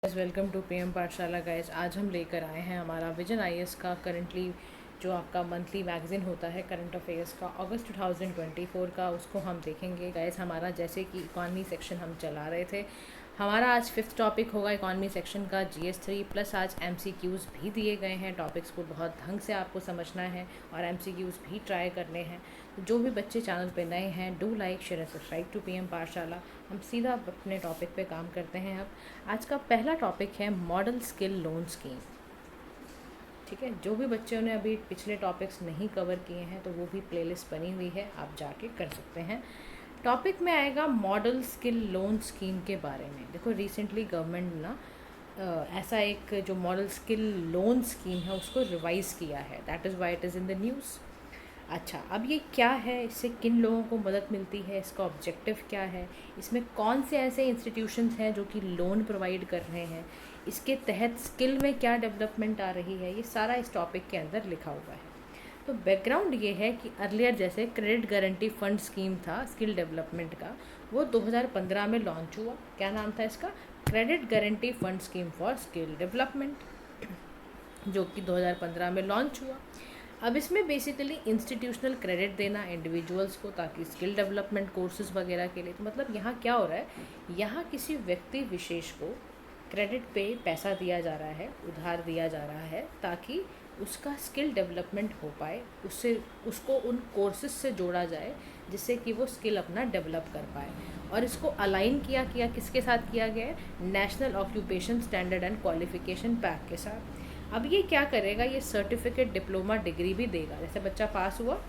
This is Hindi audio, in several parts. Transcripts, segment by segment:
वेलकम टू पीएम पाठशाला गाइस। आज हम लेकर आए हैं हमारा विजन आईएएस का करंटली जो आपका मंथली मैगज़ीन होता है करंट अफेयर्स का अगस्त 2024 का, उसको हम देखेंगे गाइस। हमारा जैसे कि इकॉनमी सेक्शन हम चला रहे थे, हमारा आज 5th टॉपिक होगा इकॉनमी सेक्शन का GS3 प्लस आज MCQs भी दिए गए हैं। टॉपिक्स को बहुत ढंग से आपको समझना है और MCQs भी ट्राई करने हैं। तो जो भी बच्चे चैनल पे नए हैं, do like share and subscribe to PM Pathshala. हम सीधा अपने टॉपिक पे काम करते हैं। अब आज का पहला टॉपिक है मॉडल स्किल लोन स्कीम। ठीक है, जो भी बच्चों ने अभी पिछले टॉपिक्स नहीं कवर किए हैं तो वो भी प्लेलिस्ट बनी हुई है, आप जाके कर सकते हैं। टॉपिक में आएगा मॉडल स्किल लोन स्कीम के बारे में। देखो रिसेंटली गवर्नमेंट ने ना ऐसा एक जो मॉडल स्किल लोन स्कीम है उसको रिवाइज़ किया है, that is why it is in the news. अच्छा, अब ये क्या है, इससे किन लोगों को मदद मिलती है, इसका ऑब्जेक्टिव क्या है, इसमें कौन से ऐसे इंस्टीट्यूशंस हैं जो कि लोन प्रोवाइड कर रहे हैं, इसके तहत स्किल में क्या डेवलपमेंट आ रही है, ये सारा इस टॉपिक के अंदर लिखा हुआ है। तो बैकग्राउंड ये है कि अर्लियर जैसे क्रेडिट गारंटी फंड स्कीम था स्किल डेवलपमेंट का, वो 2015 में लॉन्च हुआ। क्या नाम था इसका? Credit guarantee fund scheme for skill development, जो कि 2015 में लॉन्च हुआ। अब इसमें बेसिकली इंस्टीट्यूशनल क्रेडिट देना इंडिविजुअल्स को, ताकि स्किल डेवलपमेंट कोर्सेज वगैरह के लिए। तो मतलब यहाँ क्या हो रहा है, यहाँ किसी व्यक्ति विशेष को क्रेडिट पे पैसा दिया जा रहा है, उधार दिया जा रहा है, ताकि उसका स्किल डेवलपमेंट हो पाए, उसको उन कोर्सेज से जोड़ा जाए जिससे कि वो स्किल अपना डेवलप कर पाए। और इसको अलाइन किया किसके साथ किया गया है? National occupation standard and qualification pack के साथ। अब ये क्या करेगा, ये सर्टिफिकेट डिप्लोमा डिग्री भी देगा। जैसे बच्चा पास हुआ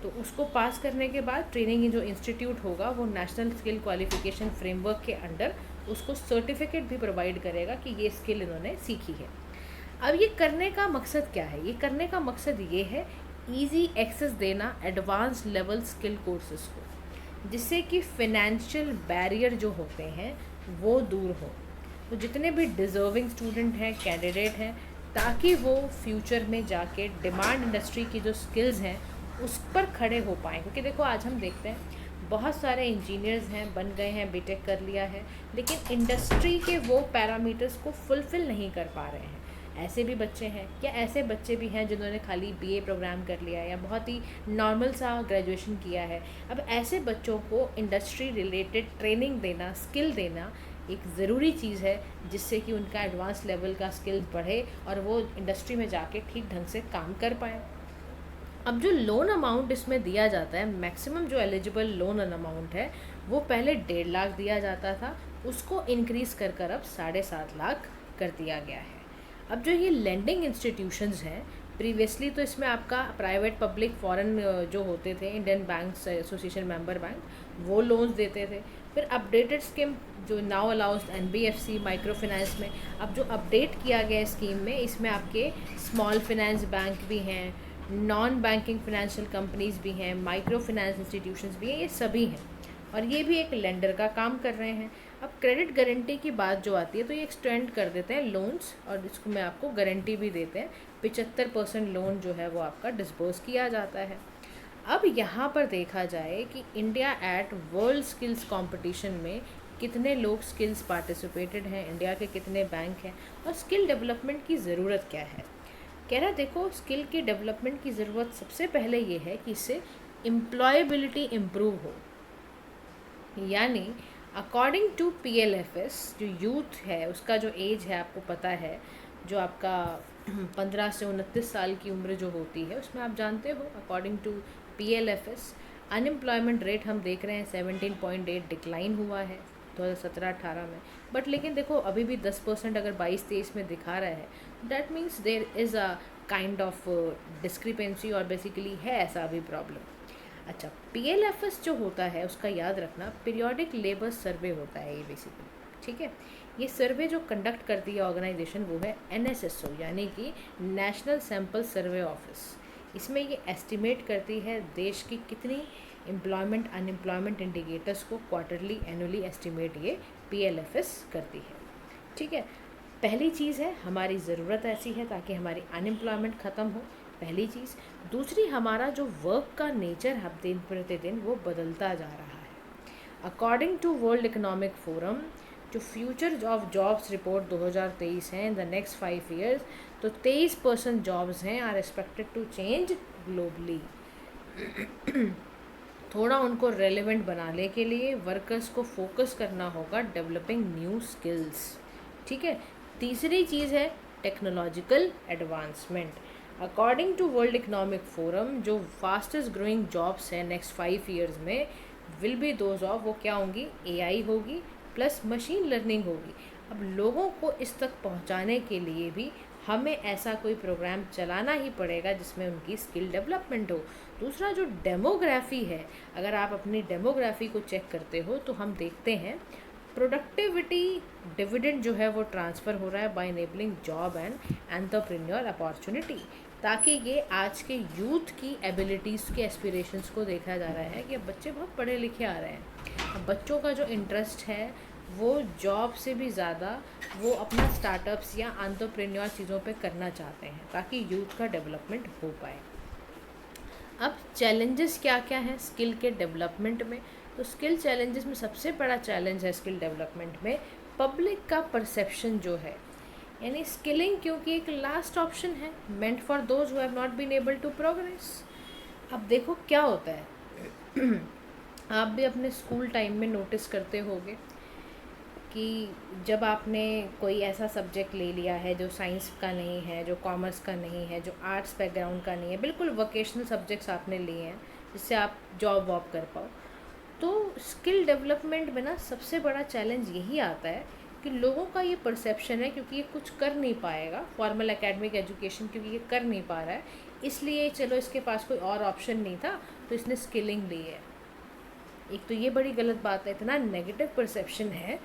तो उसको पास करने के बाद ट्रेनिंग जो इंस्टीट्यूट होगा वो नेशनल स्किल क्वालिफिकेशन फ्रेमवर्क के अंडर उसको सर्टिफिकेट भी प्रोवाइड करेगा कि ये स्किल इन्होंने सीखी है। अब ये करने का मकसद क्या है? ये करने का मकसद ये है ईजी एक्सेस देना एडवांस लेवल स्किल कोर्सेज को, जिससे कि फिनेंशियल बैरियर जो होते हैं वो दूर हो। तो जितने भी डिज़र्विंग स्टूडेंट हैं, कैंडिडेट हैं, ताकि वो फ्यूचर में जाके डिमांड इंडस्ट्री की जो स्किल्स हैं उस पर खड़े हो पाएँ। क्योंकि देखो आज हम देखते हैं बहुत सारे इंजीनियर्स हैं, बन गए हैं, बीटेक कर लिया है, लेकिन इंडस्ट्री के वो पैरामीटर्स को फुलफ़िल नहीं कर पा रहे हैं। ऐसे भी बच्चे हैं, या ऐसे बच्चे भी हैं जिन्होंने खाली बीए प्रोग्राम कर लिया है या बहुत ही नॉर्मल सा ग्रेजुएशन किया है। अब ऐसे बच्चों को इंडस्ट्री रिलेटेड ट्रेनिंग देना, स्किल देना एक ज़रूरी चीज़ है, जिससे कि उनका एडवांस लेवल का स्किल्स बढ़े और वो इंडस्ट्री में जाके ठीक ढंग से काम कर पाएँ। अब जो लोन अमाउंट इसमें दिया जाता है, मैक्सिमम जो एलिजिबल लोन अमाउंट है वो पहले 1.5 लाख दिया जाता था, उसको इंक्रीज़ कर अब 7.5 लाख कर दिया गया है। अब जो ये लेंडिंग इंस्टीट्यूशंस हैं, प्रीवियसली तो इसमें आपका प्राइवेट पब्लिक फॉरेन जो होते थे, Indian banks association member bank, वो लोन्स देते थे। फिर अपडेटेड स्कीम जो now allows NBFC micro finance में, अब जो अपडेट किया गया स्कीम में, इसमें आपके स्मॉल फाइनेंस बैंक भी हैं, नॉन बैंकिंग फाइनेंशियल कंपनीज़ भी हैं, माइक्रो फाइनेंस इंस्टीट्यूशंस भी हैं, ये सभी हैं और ये भी एक लेंडर का काम कर रहे हैं। अब क्रेडिट गारंटी की बात जो आती है तो ये एक्सटेंड कर देते हैं लोन्स, और इसको में आपको गारंटी भी देते हैं। 75% लोन जो है वो आपका डिस्बर्स किया जाता है। अब यहाँ पर देखा जाए कि India at world skills competition में कितने लोग स्किल्स पार्टिसिपेटेड हैं, इंडिया के कितने बैंक हैं, और स्किल डेवलपमेंट की ज़रूरत क्या है। कह रहा देखो, स्किल की डेवलपमेंट की ज़रूरत सबसे पहले ये है कि इससे एम्प्लॉयबिलिटी इम्प्रूव हो। यानी अकॉर्डिंग टू PLFS, जो यूथ है उसका जो एज है आपको पता है, जो आपका 15 से 29 साल की उम्र जो होती है, उसमें आप जानते हो according to PLFS unemployment rate हम देख रहे हैं 17.8 डिक्लाइन हुआ है 2017-18 में। बट लेकिन देखो अभी भी 10% अगर 22-23 में दिखा रहा है, that means there is a kind of discrepancy, और बेसिकली है ऐसा अभी प्रॉब्लम। अच्छा, PLFS जो होता है उसका याद रखना, पीरियोडिक लेबर सर्वे होता है ये बेसिकली। ठीक है, ये सर्वे जो कंडक्ट करती है ऑर्गेनाइजेशन वो है NSSO, यानी कि नेशनल सैंपल सर्वे ऑफिस। इसमें ये एस्टिमेट करती है देश की कितनी एम्प्लॉयमेंट अनएम्प्लॉयमेंट इंडिकेटर्स को क्वार्टरली एनुअली एस्टिमेट ये PLFS करती है। ठीक है, पहली चीज़ है हमारी ज़रूरत ऐसी है ताकि हमारी अनएम्प्लॉयमेंट ख़त्म हो, पहली चीज़। दूसरी, हमारा जो वर्क का नेचर है दिन प्रतिदिन वो बदलता जा रहा है। According to World Economic Forum, जो फ्यूचर ऑफ जॉब्स रिपोर्ट 2023 है इन द नेक्स्ट 5 ईयर्स, तो 23% जॉब्स हैं are expected to change globally. थोड़ा उनको रेलेवेंट बनाने के लिए वर्कर्स को फोकस करना होगा डेवलपिंग न्यू स्किल्स। ठीक है। तीसरी चीज़ है technological advancement. According to World Economic Forum, जो फास्टेस्ट ग्रोइंग जॉब्स हैं नेक्स्ट 5 ईयर्स में विल बी दो जॉब, वो क्या होंगी? एआई होगी प्लस मशीन लर्निंग होगी। अब लोगों को इस तक पहुंचाने के लिए भी हमें ऐसा कोई प्रोग्राम चलाना ही पड़ेगा जिसमें उनकी स्किल डेवलपमेंट हो। दूसरा जो डेमोग्राफी है, अगर आप अपनी डेमोग्राफी को चेक करते हो तो हम देखते हैं प्रोडक्टिविटी डिविडेंड जो है वो ट्रांसफ़र हो रहा है by enabling job and entrepreneur opportunity, ताकि ये आज के यूथ की एबिलिटीज़ के एस्पिरेशंस को देखा जा रहा है कि अब बच्चे बहुत पढ़े लिखे आ रहे हैं। अब बच्चों का जो इंटरेस्ट है वो जॉब से भी ज़्यादा वो अपना स्टार्टअप्स या एंटरप्रेन्योर चीज़ों पे करना चाहते हैं ताकि यूथ का डेवलपमेंट हो पाए। अब चैलेंजेस क्या क्या हैं स्किल के डेवलपमेंट में? तो स्किल चैलेंजेस में सबसे बड़ा चैलेंज है स्किल डेवलपमेंट में पब्लिक का परसेप्शन जो है, यानी स्किलिंग क्योंकि एक लास्ट ऑप्शन है meant for those who have not been able to progress. अब देखो क्या होता है आप भी अपने स्कूल टाइम में नोटिस करते होगे कि जब आपने कोई ऐसा सब्जेक्ट ले लिया है जो साइंस का नहीं है, जो कॉमर्स का नहीं है, जो आर्ट्स बैकग्राउंड का नहीं है, बिल्कुल वोकेशनल सब्जेक्ट्स आपने लिए हैं जिससे आप जॉब वॉब कर पाओ, तो स्किल डेवलपमेंट में ना सबसे बड़ा चैलेंज यही आता है कि लोगों का ये परसेप्शन है क्योंकि ये कुछ कर नहीं पाएगा, फॉर्मल एकेडमिक एजुकेशन क्योंकि ये कर नहीं पा रहा है, इसलिए चलो इसके पास कोई और ऑप्शन नहीं था तो इसने स्किलिंग ली है। एक तो ये बड़ी गलत बात है, इतना नेगेटिव परसेप्शन है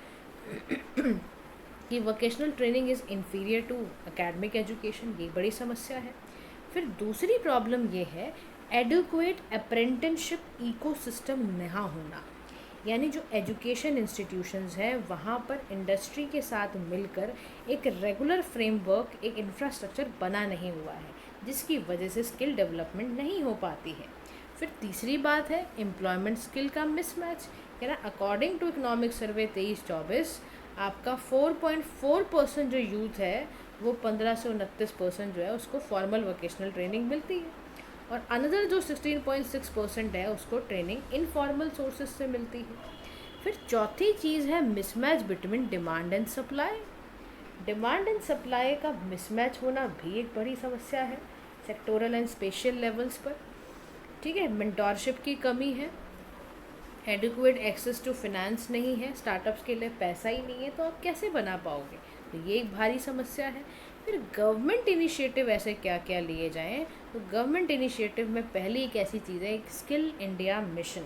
कि vocational training is inferior to academic education, ये बड़ी समस्या है। फिर दूसरी प्रॉब्लम ये है एडुक्वेट अप्रेंटिसशिप इकोसिस्टम ना होना, यानी जो एजुकेशन इंस्टीट्यूशंस हैं वहाँ पर इंडस्ट्री के साथ मिलकर एक रेगुलर फ्रेमवर्क, एक इंफ्रास्ट्रक्चर बना नहीं हुआ है, जिसकी वजह से स्किल डेवलपमेंट नहीं हो पाती है। फिर तीसरी बात है एम्प्लॉयमेंट स्किल का मिसमैच। कह रहा अकॉर्डिंग टू इकोनॉमिक सर्वे 23-24 आपका 4.4% जो यूथ है वो 15 से 29% जो है उसको फॉर्मल वोकेशनल ट्रेनिंग मिलती है, और अनदर जो 16.6% है उसको ट्रेनिंग इनफॉर्मल सोर्सेज से मिलती है। फिर चौथी चीज़ है mismatch between demand and supply. Demand and supply का मिसमैच होना भी एक बड़ी समस्या है सेक्टोरल एंड स्पेशियल लेवल्स पर। ठीक है। मेंटोरशिप की कमी है, एडिक्वेट एक्सेस टू फिनेंस नहीं है, स्टार्टअप्स के लिए पैसा ही नहीं है, तो आप कैसे बना पाओगे? तो ये एक भारी समस्या है। फिर गवर्नमेंट इनिशिएटिव ऐसे क्या क्या लिए जाएं? तो गवर्नमेंट इनिशिएटिव में पहली एक ऐसी चीज़ है एक स्किल इंडिया मिशन,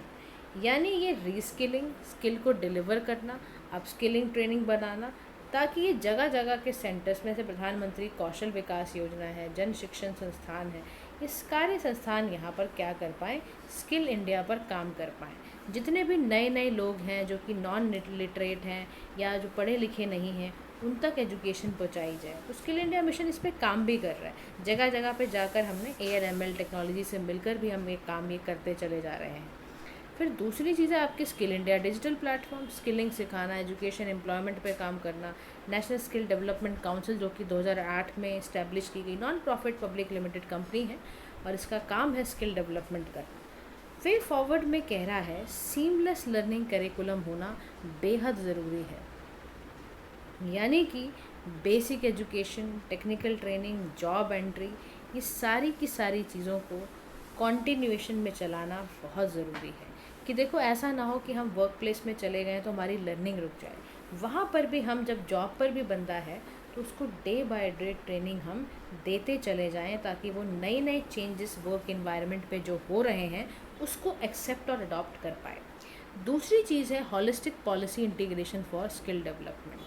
यानी ये रीस्किलिंग, स्किल को डिलीवर करना, अपस्किलिंग ट्रेनिंग बनाना, ताकि ये जगह जगह के सेंटर्स में से प्रधानमंत्री कौशल विकास योजना है, जन शिक्षण संस्थान है, ये सारे संस्थान यहाँ पर क्या कर पाएँ? स्किल इंडिया पर काम कर पाएँ। जितने भी नए नए लोग हैं जो कि नॉन लिटरेट हैं या जो पढ़े लिखे नहीं हैं उन तक एजुकेशन पहुँचाई जाए। तो स्किल इंडिया मिशन इस पर काम भी कर रहा है, जगह जगह पे जाकर हमने AR/ML टेक्नोलॉजी से मिलकर भी हम ये काम ये करते चले जा रहे हैं। फिर दूसरी चीज़ है आपकी skill India digital platform, skilling सिखाना, एजुकेशन एम्प्लॉयमेंट पे काम करना, नेशनल स्किल डेवलपमेंट काउंसिल जो कि 2008 में इस्टेब्लिश की गई non profit public limited company है और इसका काम है स्किल डेवलपमेंट करना। वे फॉरवर्ड में कह रहा है सीमलेस लर्निंग करिकुलम होना बेहद ज़रूरी है, यानी कि basic education, technical training, job entry, ये सारी की सारी चीज़ों को कॉन्टिन्यूएशन में चलाना बहुत ज़रूरी है कि देखो ऐसा ना हो कि हम वर्क प्लेस में चले गए तो हमारी लर्निंग रुक जाए। वहाँ पर भी हम जब जॉब पर भी बंदा है तो उसको डे बाय डे ट्रेनिंग हम देते चले जाएं ताकि वो नए नए चेंजेस वर्क इन्वायरमेंट पे जो हो रहे हैं उसको एक्सेप्ट और अडॉप्ट कर पाए। दूसरी चीज़ है holistic policy integration for skill development,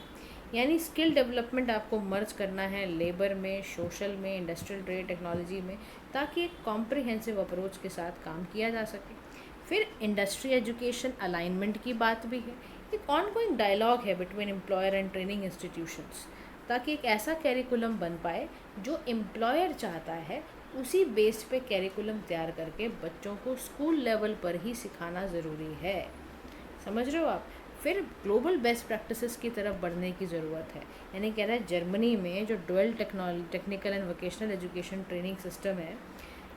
यानी स्किल डेवलपमेंट आपको मर्ज करना है लेबर में, सोशल में, इंडस्ट्रियल ट्रेड, टेक्नोलॉजी में, ताकि एक कॉम्प्रिहेंसिव अप्रोच के साथ काम किया जा सके। फिर इंडस्ट्री एजुकेशन अलाइनमेंट की बात भी है, एक ऑनगोइंग डायलॉग है between employer and training institutions, ताकि एक ऐसा कैरिकुलम बन पाए जो एम्प्लॉयर चाहता है उसी बेस पे कैरिकुलम तैयार करके बच्चों को स्कूल लेवल पर ही सिखाना ज़रूरी है। समझ रहे हो आप? फिर ग्लोबल बेस्ट प्रैक्टिसेस की तरफ बढ़ने की ज़रूरत है। यानी कह रहा है जर्मनी में जो dual technical and vocational education training system है,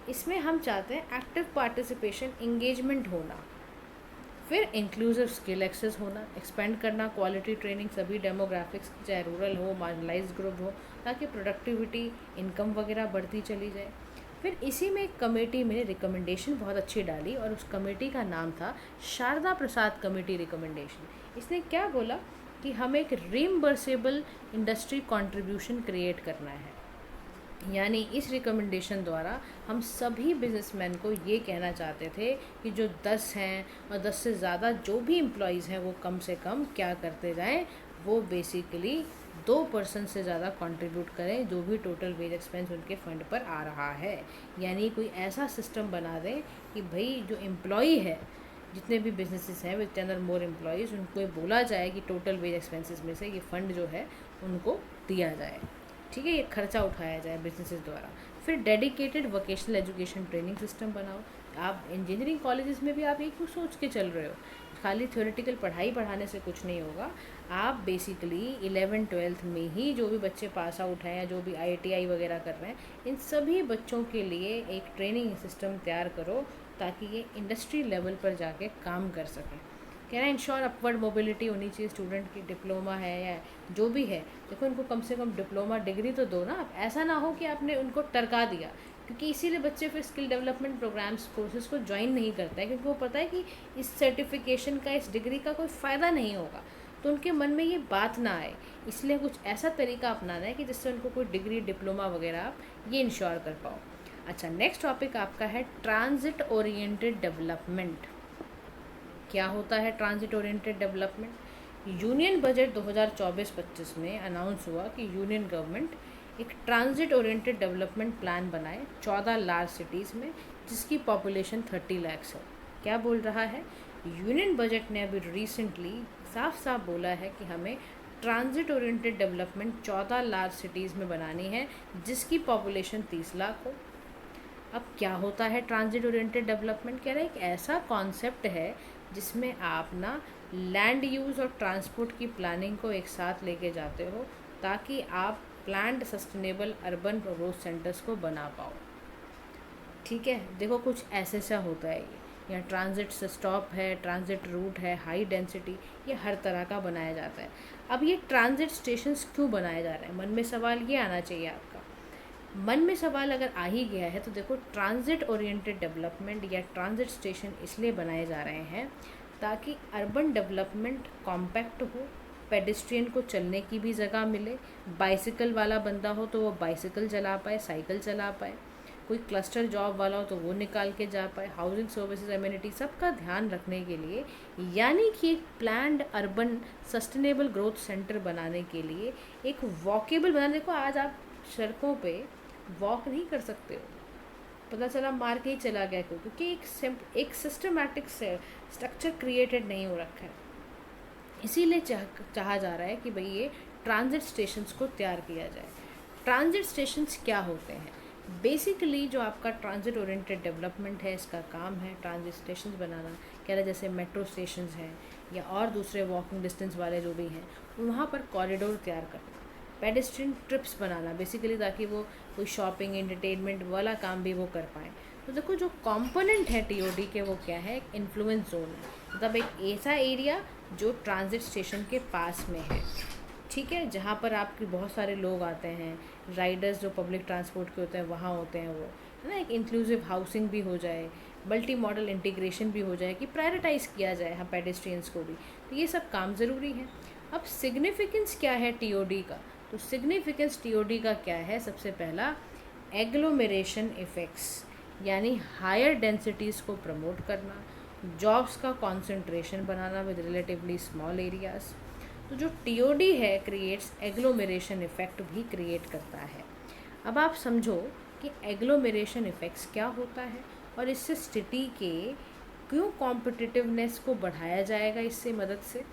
इसमें हम चाहते हैं एक्टिव पार्टिसिपेशन, इंगेजमेंट होना, फिर इंक्लूसिव स्किल एक्सेस होना, एक्सपेंड करना क्वालिटी ट्रेनिंग सभी डेमोग्राफिक्स की, चाहे रूरल हो, मार्जिनलाइज्ड ग्रुप हो, ताकि प्रोडक्टिविटी, इनकम वगैरह बढ़ती चली जाए। फिर इसी में एक कमेटी में रिकमेंडेशन बहुत अच्छी डाली और उस कमेटी का नाम था शारदा प्रसाद कमेटी रिकमेंडेशन। इसने क्या बोला कि हमें एक रीइंबर्सेबल इंडस्ट्री कंट्रीब्यूशन क्रिएट करना है। यानी इस रिकमेंडेशन द्वारा हम सभी बिजनेसमैन को ये कहना चाहते थे कि जो 10 हैं और 10 से ज़्यादा जो भी एम्प्लॉयज़ हैं वो कम से कम क्या करते जाएं, वो बेसिकली 2% से ज़्यादा कंट्रीब्यूट करें जो भी टोटल वेज एक्सपेंस उनके फंड पर आ रहा है। यानी कोई ऐसा सिस्टम बना दें कि भाई जो एम्प्लॉई है, जितने भी बिजनेसेस हैं विद 10 और मोर एम्प्लॉयज़, उनको ये बोला जाए कि टोटल वेज एक्सपेंसेस में से ये फ़ंड जो है उनको दिया जाए। ठीक है, ये खर्चा उठाया जाए बिजनेसेस द्वारा। फिर dedicated vocational education training system बनाओ। आप इंजीनियरिंग कॉलेजेस में भी आप एक ही सोच के चल रहे हो, खाली थ्योरेटिकल पढ़ाई पढ़ाने से कुछ नहीं होगा। आप बेसिकली 11th-12th में ही जो भी बच्चे पास आउट हैं या जो भी IITI वगैरह कर रहे हैं, इन सभी बच्चों के लिए एक ट्रेनिंग सिस्टम तैयार करो ताकि ये इंडस्ट्री लेवल पर जाके काम कर सकें। कह रहे हैं इंश्योर अपवर्ड मोबिलिटी होनी चाहिए स्टूडेंट की, डिप्लोमा है या जो भी है, देखो इनको कम से कम डिप्लोमा डिग्री तो दो ना। आप ऐसा ना हो कि आपने उनको टरका दिया, क्योंकि इसीलिए बच्चे फिर स्किल डेवलपमेंट प्रोग्राम्स कोर्सेज को ज्वाइन नहीं करते हैं, क्योंकि वो पता है कि इस सर्टिफिकेशन का, इस डिग्री का कोई फ़ायदा नहीं होगा। तो उनके मन में ये बात ना आए, इसलिए कुछ ऐसा तरीका अपनाना है कि जिससे उनको कोई डिग्री, डिप्लोमा वगैरह आप ये इंश्योर कर पाओ। अच्छा, नेक्स्ट टॉपिक आपका है ट्रांजिट ओरिएंटेड डेवलपमेंट। क्या होता है transit oriented development? Union budget 2024-25 में अनाउंस हुआ कि यूनियन गवर्नमेंट एक ट्रांजिट ओरिएंटेड डेवलपमेंट प्लान बनाए 14 लार्ज सिटीज़ में, जिसकी पॉपुलेशन 30 लाख है। क्या बोल रहा है यूनियन बजट ने? अभी रिसेंटली साफ साफ बोला है कि हमें transit oriented development 14 large cities में बनानी है, जिसकी पॉपुलेशन 30 लाख हो। अब क्या होता है ट्रांजिट ओरिएंटेड डेवलपमेंट? कह रहा है एक ऐसा कॉन्सेप्ट है जिसमें आप ना लैंड यूज़ और ट्रांसपोर्ट की प्लानिंग को एक साथ लेके जाते हो, ताकि आप planned sustainable urban growth centres को बना पाओ। ठीक है, देखो कुछ ऐसे सा होता है ये, यहाँ ट्रांजिट स्टॉप है, ट्रांजिट रूट है, हाई डेंसिटी, ये हर तरह का बनाया जाता है। अब ये ट्रांजिट स्टेशंस क्यों बनाए जा रहे हैं? मन में सवाल ये आना चाहिए आपका। मन में सवाल अगर आ ही गया है तो देखो, ट्रांजिट ओरिएंटेड डेवलपमेंट या ट्रांजिट स्टेशन इसलिए बनाए जा रहे हैं ताकि अर्बन डेवलपमेंट कॉम्पैक्ट हो, पेडेस्ट्रियन को चलने की भी जगह मिले, बाइसिकल वाला बंदा हो तो वो बाइसिकल चला पाए, साइकिल चला पाए, कोई क्लस्टर जॉब वाला हो तो वो निकाल के जा पाए, हाउसिंग सर्विसेज, एमिनिटी सबका ध्यान रखने के लिए, यानी कि एक planned urban sustainable growth centre बनाने के लिए एक वॉकेबल बनाने। देखो आज आप सड़कों पे वॉक नहीं कर सकते हो, पता चला मार के ही चला गया क्यों? क्योंकि एक सिस्टमैटिक स्ट्रक्चर क्रिएटेड नहीं हो रखा है। इसीलिए चाहा जा रहा है कि भाई ये ट्रांजिट स्टेशंस को तैयार किया जाए। ट्रांजिट स्टेशंस क्या होते हैं? बेसिकली जो आपका ट्रांजिट ओरिएंटेड डेवलपमेंट है, इसका काम है ट्रांजिट स्टेशंस बनाना। कह रहे जैसे मेट्रो स्टेशंस हैं या और दूसरे वॉकिंग डिस्टेंस वाले जो भी हैं, वहाँ पर कॉरिडोर तैयार करना, पेडेस्ट्रियन ट्रिप्स बनाना बेसिकली, ताकि वो कोई शॉपिंग, एंटरटेनमेंट वाला काम भी वो कर पाएँ। तो देखो जो कंपोनेंट है TOD के, वो क्या है? एक इन्फ्लुएंस जोन है, मतलब एक ऐसा एरिया जो ट्रांजिट स्टेशन के पास में है। ठीक है, जहाँ पर आपके बहुत सारे लोग आते हैं, राइडर्स जो पब्लिक ट्रांसपोर्ट के होते हैं वहाँ होते हैं, वो है ना। एक इंक्लूसिव हाउसिंग भी हो जाए, मल्टी मॉडल इंटीग्रेशन भी हो जाए, कि प्रायोरिटाइज़ किया जाए हाँ पेडेस्ट्रियंस को भी। तो ये सब काम ज़रूरी है। अब सिग्निफिकेंस क्या है TOD का? तो सिग्निफिकेंस TOD का क्या है? सबसे पहला, एग्लोमेरेशन इफ़ेक्ट्स, यानी हायर डेंसिटीज़ को प्रमोट करना, जॉब्स का concentration banana with relatively small areas. तो जो TOD है क्रिएट्स एग्लोमेरेशन इफ़ेक्ट भी क्रिएट करता है। अब आप समझो कि एग्लोमेरेशन इफ़ेक्ट्स क्या होता है और इससे सिटी के क्यों कॉम्पिटिटिवनेस को बढ़ाया जाएगा इससे मदद से।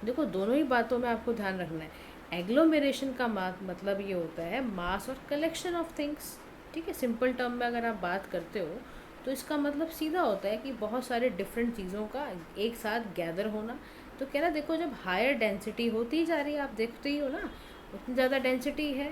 देखो दोनों ही बातों में आपको ध्यान रखना है। एग्लोमेरेशन का मतलब ये होता है मास और कलेक्शन ऑफ थिंग्स। ठीक है, सिंपल टर्म में अगर आप बात करते हो तो इसका मतलब सीधा होता है कि बहुत सारे डिफरेंट चीज़ों का एक साथ गैदर होना, तो कह रहा देखो जब हायर डेंसिटी होती जा रही है, आप देखते ही हो ना, उतनी ज़्यादा डेंसिटी है,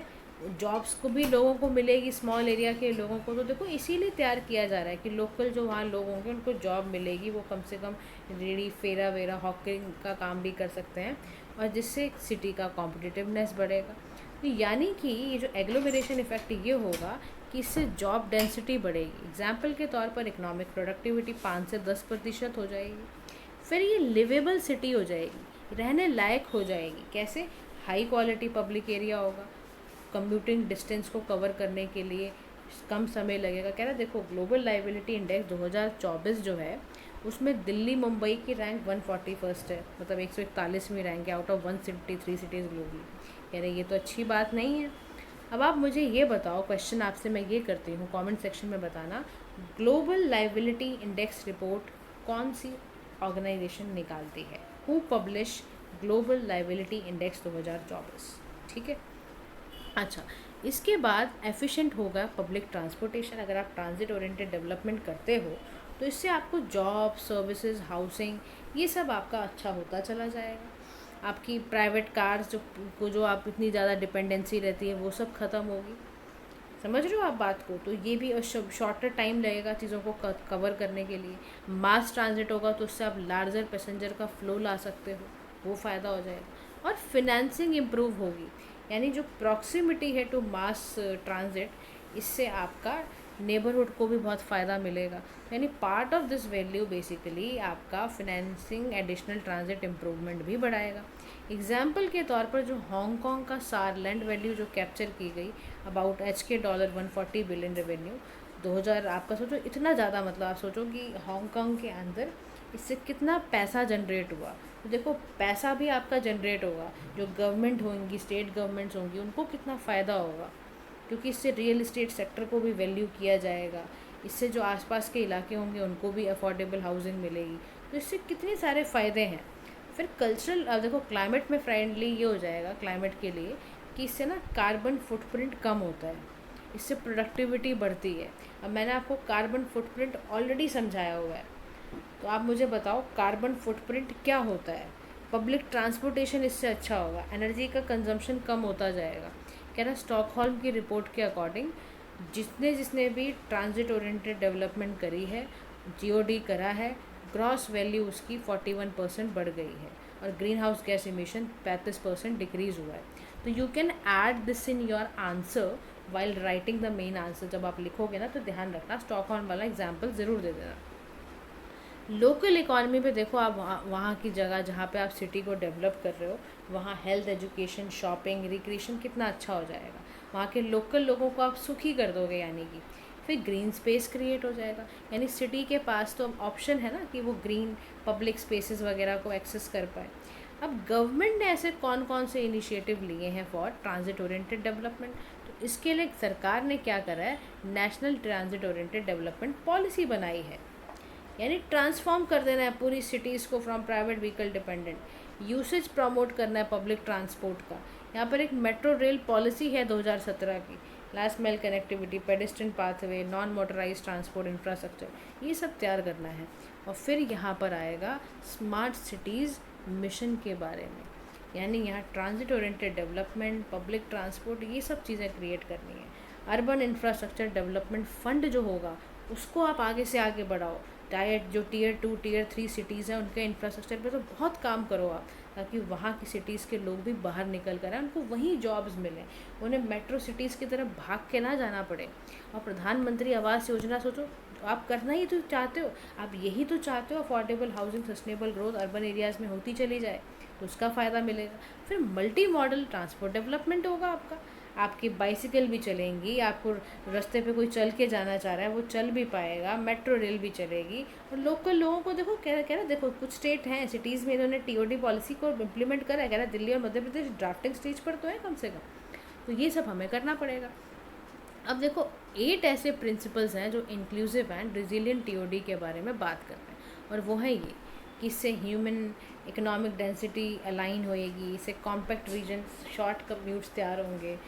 जॉब्स को भी लोगों को मिलेगी, स्मॉल एरिया के लोगों को, तो देखो इसीलिए तैयार किया जा रहा है कि लोकल जो वहाँ लोग होंगे उनको जॉब मिलेगी, वो कम से कम रेडी फेरा वेरा हॉकिंग का काम भी कर सकते हैं, और जिससे सिटी का कॉम्पिटिटिवनेस बढ़ेगा। तो यानी कि ये जो एग्लोमरेशन इफेक्ट ये होगा कि इससे जॉब डेंसिटी बढ़ेगी। एग्जाम्पल के तौर पर इकोनॉमिक प्रोडक्टिविटी 5 से 10% हो जाएगी। फिर ये लिवेबल सिटी हो जाएगी, रहने लायक हो जाएगी। कैसे? हाई क्वालिटी पब्लिक एरिया होगा, कम्यूटिंग डिस्टेंस को कवर करने के लिए कम समय लगेगा। कह रहा देखो ग्लोबल लाइबिलिटी इंडेक्स 2024 जो है उसमें दिल्ली मुंबई की रैंक 141 है, मतलब 141वीं रैंक है आउट ऑफ 173 सिटीज़ ग्लोबली। कह रहे ये तो अच्छी बात नहीं है। अब आप मुझे ये बताओ, क्वेश्चन आपसे मैं ये करती हूँ, कमेंट सेक्शन में बताना, ग्लोबल लाइबिलिटी इंडेक्स रिपोर्ट कौन सी ऑर्गेनाइजेशन निकालती है? Who publish global liability index 2024? ठीक है। अच्छा, इसके बाद एफिशिएंट होगा पब्लिक ट्रांसपोर्टेशन। अगर आप ट्रांजिट ओरिएंटेड डेवलपमेंट करते हो तो इससे आपको जॉब, सर्विसेज, हाउसिंग, ये सब आपका अच्छा होता चला जाएगा। आपकी प्राइवेट कार्स जो आप इतनी ज़्यादा डिपेंडेंसी रहती है वो सब ख़त्म होगी। समझ रहे हो आप बात को? तो ये भी शॉर्टर टाइम लगेगा चीज़ों को कवर करने के लिए। मास ट्रांजिट होगा तो उससे आप लार्जर पैसेंजर का फ्लो ला सकते हो, वो फ़ायदा हो जाएगा। और फिनेंसिंग इम्प्रूव होगी, यानी जो प्रॉक्सिमिटी है टू मास ट्रांजिट, इससे आपका नेबरहुड को भी बहुत फ़ायदा मिलेगा। यानी part of this value basically आपका फिनेंसिंग एडिशनल ट्रांजिट इम्प्रूवमेंट भी बढ़ाएगा। एग्जाम्पल के तौर पर जो हांगकांग का सारलैंड वैल्यू जो कैप्चर की गई अबाउट $140 बिलियन रेवेन्यू 2000, आपका सोचो इतना ज़्यादा, मतलब आप सोचो कि हांगकांग के अंदर इससे कितना पैसा जनरेट हुआ। तो देखो पैसा भी आपका जनरेट होगा, जो गवर्नमेंट होंगी, स्टेट गवर्नमेंट्स होंगी, उनको कितना फ़ायदा होगा, क्योंकि इससे रियल इस्टेट सेक्टर को भी वैल्यू किया जाएगा। इससे जो आसपास के इलाके होंगे उनको भी अफोर्डेबल हाउसिंग मिलेगी। तो इससे कितने सारे फ़ायदे हैं। फिर कल्चरल, अब देखो क्लाइमेट में फ्रेंडली ये हो जाएगा क्लाइमेट के लिए कि इससे ना कार्बन फुटप्रिंट कम होता है, इससे प्रोडक्टिविटी बढ़ती है। अब मैंने आपको कार्बन फुटप्रिंट ऑलरेडी समझाया हुआ है, तो आप मुझे बताओ कार्बन फुटप्रिंट क्या होता है। पब्लिक ट्रांसपोर्टेशन इससे अच्छा होगा, एनर्जी का कंजम्पशन कम होता जाएगा। कह रहा स्टॉकहोल्म की रिपोर्ट के अकॉर्डिंग जिसने भी ट्रांजिट ओरिएंटेड डेवलपमेंट करी है, जीओडी करा है, ग्रॉस वैल्यू उसकी 41% बढ़ गई है, और green house gas emission 35% decrease हुआ है। तो you can add this in your answer while writing the main answer. जब आप लिखोगे ना तो ध्यान रखना, स्टॉकहोल्म वाला एग्जाम्पल ज़रूर दे देना। लोकल इकॉनमी पे देखो आप वहाँ की जगह जहाँ पे आप सिटी को डेवलप कर रहे हो, वहाँ हेल्थ, एजुकेशन, शॉपिंग, रिक्रिएशन कितना अच्छा हो जाएगा। वहाँ के लोकल लोगों को आप सुखी कर दोगे, यानी कि फिर ग्रीन स्पेस क्रिएट हो जाएगा। यानी सिटी के पास तो अब ऑप्शन है ना कि वो ग्रीन पब्लिक स्पेसेस वगैरह को एक्सेस कर पाए। अब गवर्नमेंट ने ऐसे कौन कौन से इनिशिएटिव लिए हैं फॉर ट्रांजिट ओरिएंटेड डेवलपमेंट? तो इसके लिए सरकार ने क्या करा है, national transit oriented development policy बनाई है। यानी ट्रांसफॉर्म कर देना है पूरी सिटीज़ को from private vehicle dependent. Usage promote करना है पब्लिक ट्रांसपोर्ट का। यहाँ पर एक मेट्रो रेल पॉलिसी है 2017 की, last mile connectivity, pedestrian pathway, non motorise transport infrastructure, ये सब तैयार करना है। और फिर यहाँ पर आएगा स्मार्ट सिटीज़ मिशन के बारे में, यानी यहाँ transit oriented development, public transport, ये सब चीज़ें क्रिएट करनी है। अर्बन इंफ्रास्ट्रक्चर डेवलपमेंट फंड जो होगा उसको आप आगे से आगे बढ़ाओ। जो टीयर 2, टीयर 3 सिटीज़ हैं उनके इंफ्रास्ट्रक्चर पे तो बहुत काम करो आप, ताकि वहाँ की सिटीज़ के लोग भी बाहर निकल कर आए, उनको वहीं जॉब्स मिलें, उन्हें मेट्रो सिटीज़ की तरफ भाग के ना जाना पड़े। और प्रधानमंत्री आवास योजना सोचो, आप करना ही तो चाहते हो, आप यही तो चाहते हो, affordable housing, sustainable growth urban areas में होती चली जाए, तो उसका फ़ायदा मिलेगा। फिर मल्टी मॉडल ट्रांसपोर्ट डेवलपमेंट होगा आपका, आपकी बाइसिकल भी चलेंगी, आपको रास्ते पे कोई चल के जाना चाह रहा है वो चल भी पाएगा, मेट्रो रेल भी चलेगी। और लोकल लोगों को देखो कह रहा देखो कुछ स्टेट हैं सिटीज़ में इन्होंने टीओडी पॉलिसी को इम्प्लीमेंट करा है, कह रहा दिल्ली और मध्य प्रदेश ड्राफ्टिंग स्टेज पर तो है कम से कम, तो ये सब हमें करना पड़ेगा। अब देखो 8 ऐसे प्रिंसिपल्स हैं जो इंक्लूसिव एंड रिजिलियंट टीओडी के बारे में बात कर रहे हैं, और वो है ये कि इससे ह्यूमन इकोनॉमिक डेंसिटी अलाइन होएगी, इससे कॉम्पैक्ट रीजन, शॉर्ट कम्यूट्स तैयार होंगे,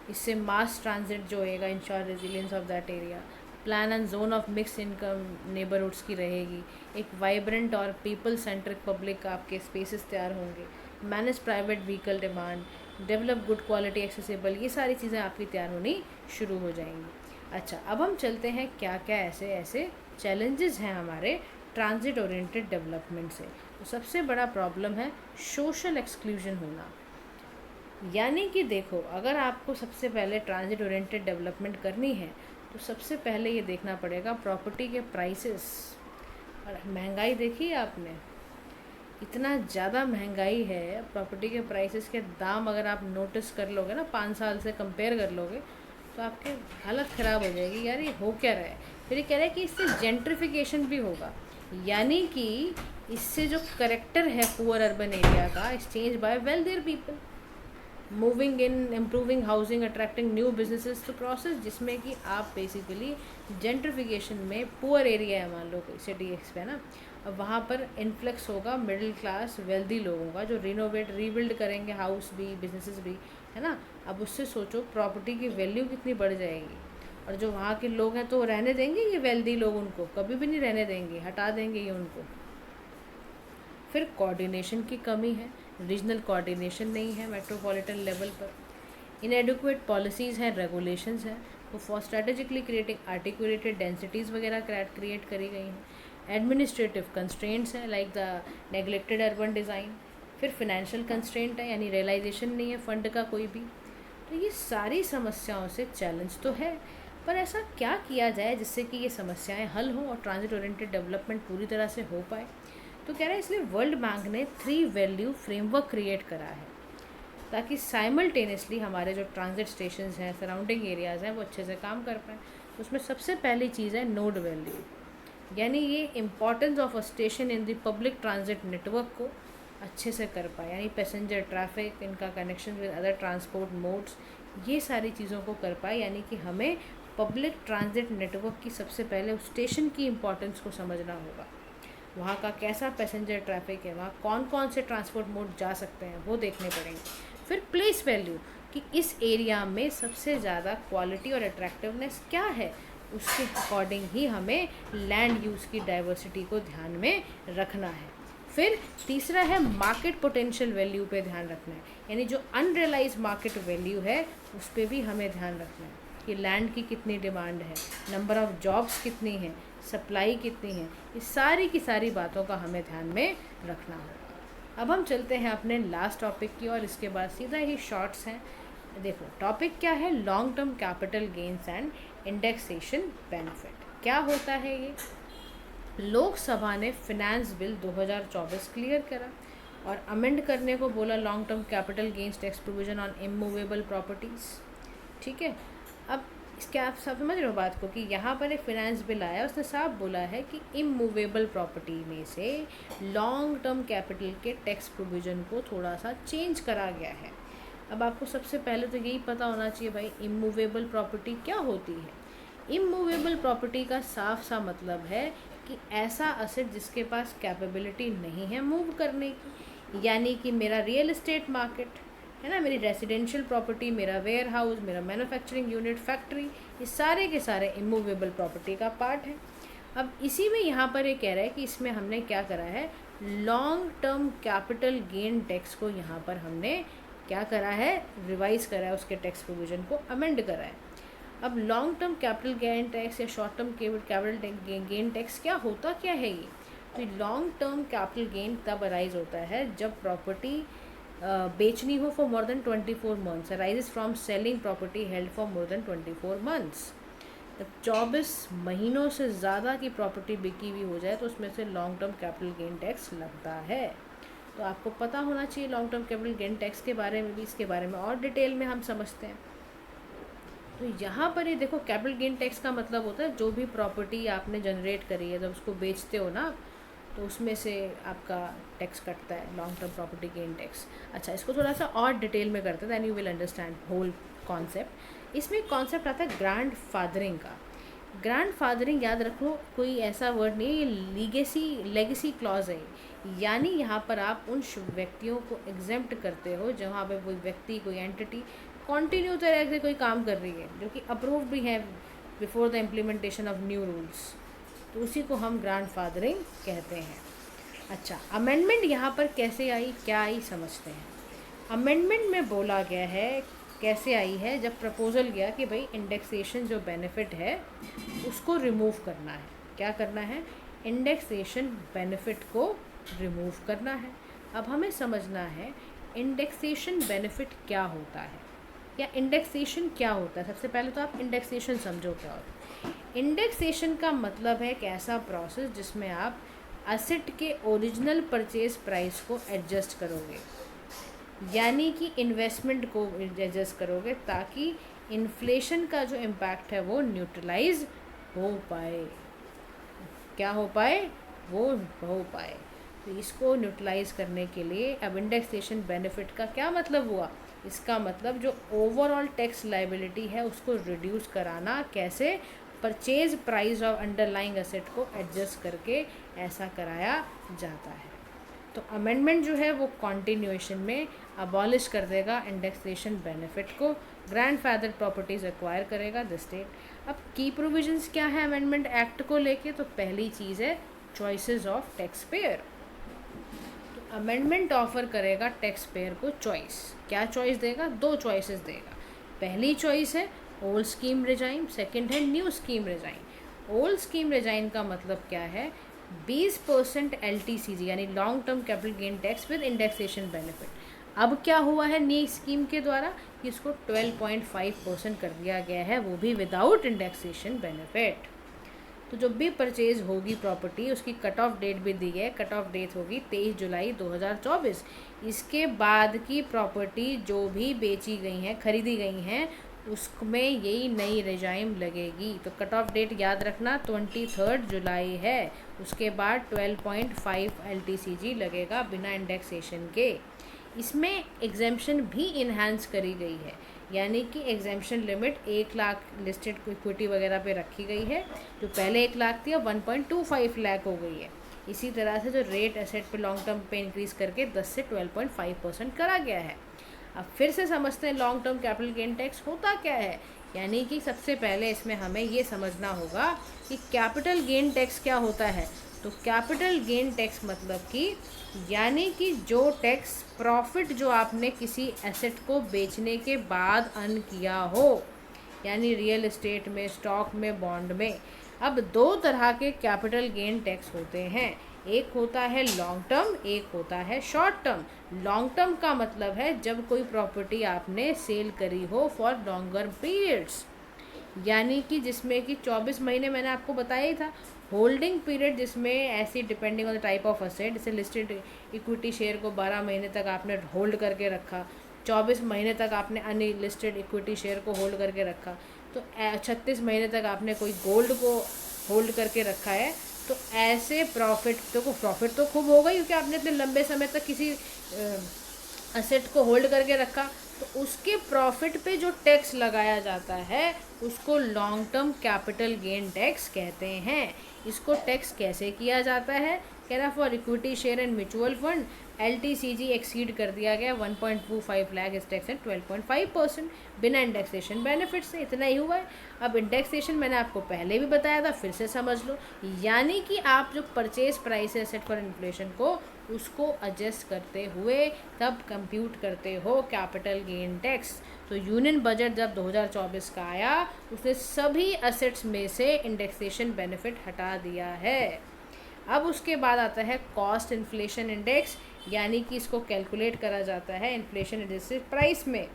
इससे मास ट्रांजिट जो होएगा, ensure resilience of that area, plan and zone of mix income neighbourhoods की रहेगी, एक वाइब्रेंट और पीपल सेंट्रिक पब्लिक आपके स्पेसेस तैयार होंगे, manage private vehicle demand, develop good quality accessible, ये सारी चीज़ें आपकी तैयार होनी शुरू हो जाएंगी। अच्छा, अब हम चलते हैं क्या क्या ऐसे ऐसे चैलेंजेस हैं हमारे ट्रांजिट ओरिएंटेड डेवलपमेंट से। तो सबसे बड़ा प्रॉब्लम है सोशल एक्सक्लूजन होना। यानी कि देखो, अगर आपको सबसे पहले ट्रांजिट ओरिएंटेड डेवलपमेंट करनी है तो सबसे पहले ये देखना पड़ेगा प्रॉपर्टी के प्राइसेस। और महंगाई देखी है आपने, इतना ज़्यादा महंगाई है, प्रॉपर्टी के प्राइसेस के दाम अगर आप नोटिस कर लोगे ना, 5 साल से कंपेयर कर लोगे तो आपके हालत ख़राब हो जाएगी, यार ये हो क्या रहा है। फिर ये कह रहा है कि इससे जेंट्रिफिकेशन भी होगा, यानी कि इससे जो करेक्टर है पुअर अर्बन एरिया का इस change bye wealthier people, moving in, improving housing, attracting new businesses, तो प्रोसेस जिसमें कि आप बेसिकली जेंट्रिफिकेशन में पुअर एरिया है, मान लो कोई सिटी एक्स पे ना, अब वहाँ पर इन्फ्लक्स होगा मिडिल क्लास वेल्दी लोगों का जो रिनोवेट रीबिल्ड करेंगे हाउस भी बिजनेसेस भी, है ना। अब उससे सोचो प्रॉपर्टी की वैल्यू कितनी बढ़ जाएगी, और जो वहाँ के लोग हैं तो रहने देंगे ये वेल्दी लोग, उनको कभी भी नहीं रहने देंगे, हटा देंगे ये उनको। फिर कोऑर्डिनेशन की कमी है, रीजनल कोऑर्डिनेशन नहीं है मेट्रोपॉलिटन लेवल पर, इनएडिक्वेट पॉलिसीज़ हैं, रेगुलेशंस हैं, तो for strategically creating articulated densities वगैरह क्रिएट करी गई हैं, एडमिनिस्ट्रेटिव कंस्ट्रेंट्स हैं like the neglected urban design, फिर फिनेंशियल कंस्ट्रेंट है यानी रियलाइजेशन नहीं है फंड का कोई भी। तो ये सारी समस्याओं से चैलेंज तो है, पर ऐसा क्या किया जाए जिससे कि ये समस्याएं हल हों और ट्रांजिट ओरिएंटेड डेवलपमेंट पूरी तरह से हो पाए। तो कह रहा है इसलिए वर्ल्ड बैंक ने 3 वैल्यू फ्रेमवर्क क्रिएट करा है ताकि साइमल्टेनियसली हमारे जो ट्रांजिट स्टेशन हैं, सराउंडिंग एरियाज़ हैं, वो अच्छे से काम कर पाएँ। उसमें सबसे पहली चीज़ है नोड वैल्यू, यानी ये importance of a station in the public transit network को अच्छे से कर पाए, यानी पैसेंजर ट्रैफिक, इनका connection with other transport modes, ये सारी चीज़ों को कर पाए। यानी कि हमें पब्लिक ट्रांजिट नेटवर्क की सबसे पहले उस स्टेशन की इम्पोर्टेंस को समझना होगा, वहाँ का कैसा पैसेंजर ट्रैफिक है, वहाँ कौन कौन से ट्रांसपोर्ट मोड जा सकते हैं वो देखने पड़ेंगे। फिर प्लेस वैल्यू कि इस एरिया में सबसे ज़्यादा क्वालिटी और अट्रैक्टिवनेस क्या है, उसके अकॉर्डिंग ही हमें लैंड यूज़ की डाइवर्सिटी को ध्यान में रखना है। फिर तीसरा है मार्केट पोटेंशियल वैल्यू पे ध्यान रखना है, यानी जो अनरियलाइज मार्केट वैल्यू है उस पर भी हमें ध्यान रखना है कि लैंड की कितनी डिमांड है, नंबर ऑफ़ जॉब्स कितनी हैं, सप्लाई कितनी है, इस सारी की सारी बातों का हमें ध्यान में रखना होगा। अब हम चलते हैं अपने लास्ट टॉपिक की और इसके बाद सीधा ही शॉर्ट्स हैं। देखो टॉपिक क्या है, long term capital gains and indexation benefit. क्या होता है ये, लोकसभा ने फिनेंस बिल 2024 क्लियर करा और अमेंड करने को बोला long term capital gains tax provision on immovable properties. ठीक है, अब इसके आप सब समझ रहे हो बात को कि यहाँ पर एक फिनेंस बिल आया, उसने साफ बोला है कि इमूवेबल प्रॉपर्टी में से लॉन्ग टर्म कैपिटल के टैक्स प्रोविज़न को थोड़ा सा चेंज करा गया है। अब आपको सबसे पहले तो यही पता होना चाहिए भाई इमूवेबल प्रॉपर्टी क्या होती है। इमूवेबल प्रॉपर्टी का साफ सा मतलब है कि ऐसा असेट जिसके पास कैपेबिलिटी नहीं है मूव करने की, यानी कि मेरा रियल इस्टेट मार्केट है ना, मेरी रेजिडेंशियल प्रॉपर्टी, मेरा वेयर हाउस, मेरा मैन्युफैक्चरिंग यूनिट, फैक्ट्री, ये सारे के सारे इमूवेबल प्रॉपर्टी का पार्ट है। अब इसी में यहाँ पर ये कह रहा है कि इसमें हमने क्या करा है, long term capital gain tax को यहाँ पर हमने क्या करा है, रिवाइज करा है, उसके टैक्स प्रोविज़न को अमेंड करा है। अब long term capital gain tax या short term capital gain tax क्या होता क्या है ये, तो लॉन्ग टर्म कैपिटल गेन तब अराइज होता है जब प्रॉपर्टी बेचनी हो for more than 24 months, arises from selling property held for more than 24 months. जब 24 महीनों से ज़्यादा की प्रॉपर्टी बिकी हुई हो जाए तो उसमें से long term capital gain tax लगता है। तो आपको पता होना चाहिए long term capital gain tax के बारे में भी, इसके बारे में और डिटेल में हम समझते हैं। तो यहाँ पर ये देखो कैपिटल गेन टैक्स का मतलब होता है जो भी प्रॉपर्टी आपने जनरेट करी है, जब उसको बेचते हो ना तो उसमें से आपका टैक्स कटता है, long term property gain tax. अच्छा, इसको थोड़ा सा और डिटेल में करते हैं, then you will understand whole concept. इसमें एक कॉन्सेप्ट आता है ग्रैंड फादरिंग का। ग्रैंड फादरिंग याद रखो, कोई ऐसा वर्ड नहीं है, ये लेगेसी क्लॉज है, यानी यहाँ पर आप उन व्यक्तियों को एग्जेम्प्ट करते हो जहाँ पे कोई व्यक्ति, कोई एंटिटी कंटिन्यू तरह से कोई काम कर रही है जो कि अप्रूव भी है before the implementation of new rules, तो उसी को हम ग्रैंडफादरिंग कहते हैं। अच्छा, अमेंडमेंट यहाँ पर कैसे आई, क्या आई, समझते हैं। अमेंडमेंट में बोला गया है, कैसे आई है, जब प्रपोजल गया कि भाई इंडेक्सेशन जो बेनिफिट है उसको रिमूव करना है। क्या करना है, इंडेक्सेशन बेनिफिट को रिमूव करना है। अब हमें समझना है इंडेक्सेशन बेनिफिट क्या होता है या इंडेक्सेशन क्या होता है। सबसे पहले तो आप इंडेक्सेशन समझो क्या होता है। इंडेक्सेशन का मतलब है एक ऐसा प्रोसेस जिसमें आप एसेट के ओरिजिनल परचेज प्राइस को एडजस्ट करोगे, यानी कि इन्वेस्टमेंट को एडजस्ट करोगे ताकि इन्फ्लेशन का जो इम्पैक्ट है वो न्यूट्रलाइज हो पाए। क्या हो पाए, वो हो पाए। तो इसको न्यूट्रलाइज करने के लिए अब इंडेक्सेशन बेनिफिट का क्या मतलब हुआ, इसका मतलब जो ओवरऑल टैक्स लायबिलिटी है उसको रिड्यूस कराना। कैसे, purchase price of underlying asset को एडजस्ट करके ऐसा कराया जाता है। तो अमेंडमेंट जो है वो कॉन्टिन्यूएशन में अबॉलिश कर देगा इंडेक्सेशन बेनिफिट को, ग्रैंडफादर प्रॉपर्टीज एक्वायर करेगा द स्टेट। अब की प्रोविजंस क्या है अमेंडमेंट एक्ट को लेके, तो पहली चीज़ है चॉइसेस ऑफ टैक्स पेयर। तो अमेंडमेंट ऑफर करेगा टैक्स पेयर को चॉइस। क्या चॉइस देगा, दो चॉइसेस देगा। पहली चॉइस है ओल्ड स्कीम रिजाइन, सेकेंड है new scheme resign. Old scheme resign का मतलब क्या है, 20% LTCG यानी long term capital gain tax with indexation benefit. अब क्या हुआ है नई स्कीम के द्वारा कि इसको 12.5% कर दिया गया है, वो भी विदाउट इंडेक्सेशन बेनिफिट। तो जब भी परचेज होगी प्रॉपर्टी उसकी कट ऑफ डेट भी दी है, कट ऑफ डेट होगी 23 जुलाई 2024। इसके बाद की प्रॉपर्टी जो भी बेची गई हैं, खरीदी गई हैं, उसमें यही नई रेजाइम लगेगी। तो कट ऑफ डेट याद रखना 23 जुलाई है। उसके बाद 12.5 LTCG लगेगा बिना इंडेक्सेशन के। इसमें एग्जेम्पशन भी इन्हांस करी गई है, यानी कि exemption limit 1 lakh listed equity वगैरह पे रखी गई है। जो पहले 1 लाख थी अब 1.25 लाख हो गई है। इसी तरह से जो रेट एसेट पे लॉन्ग टर्म पे इंक्रीज़ करके 10 से 12.5% करा गया है। अब फिर से समझते हैं long term capital gain tax होता क्या है। यानी कि सबसे पहले इसमें हमें ये समझना होगा कि कैपिटल गेन टैक्स क्या होता है। तो कैपिटल गेन टैक्स मतलब कि यानी कि जो टैक्स प्रॉफिट जो आपने किसी एसेट को बेचने के बाद अर्न किया हो, यानी रियल एस्टेट में, स्टॉक में, बॉन्ड में। अब दो तरह के कैपिटल गेन टैक्स होते हैं, एक होता है लॉन्ग टर्म, एक होता है शॉर्ट टर्म। लॉन्ग टर्म का मतलब है जब कोई प्रॉपर्टी आपने सेल करी हो फॉर लॉन्गर पीरियड्स, यानी कि जिसमें कि 24 महीने मैंने आपको बताया ही था। होल्डिंग पीरियड जिसमें ऐसी depending on the type of asset, जैसे लिस्टेड इक्विटी शेयर को 12 महीने तक आपने होल्ड करके रखा, 24 महीने तक आपने अनलिस्टेड इक्विटी शेयर को होल्ड करके रखा, तो 36 महीने तक आपने कोई गोल्ड को होल्ड करके रखा है। तो ऐसे प्रॉफिट तो खूब होगा क्योंकि आपने इतने लंबे समय तक किसी असेट को होल्ड करके रखा, तो उसके प्रॉफिट पे जो टैक्स लगाया जाता है उसको long term capital gain tax कहते हैं। इसको टैक्स कैसे किया जाता है, कह रहा for equity share and mutual fund LTCG exceed कर दिया गया 1.25 लाख, इस टैक्स है 12.5% बिना इंडेक्सेशन बेनिफिट से। इतना ही हुआ है। अब इंडेक्सेशन मैंने आपको पहले भी बताया था, फिर से समझ लो, यानी कि आप जो परचेज प्राइस है एसेट फॉर इन्फ्लेशन को, उसको एडजस्ट करते हुए तब कंप्यूट करते हो कैपिटल गेन टैक्स। तो यूनियन बजट जब 2024 का आया उसने सभी एसेट्स में से इंडेक्सेशन बेनिफिट हटा दिया है। अब उसके बाद आता है कॉस्ट इन्फ्लेशन इंडेक्स, यानी कि इसको कैलकुलेट करा जाता है इन्फ्लेशन एडजस्टेड प्राइस में।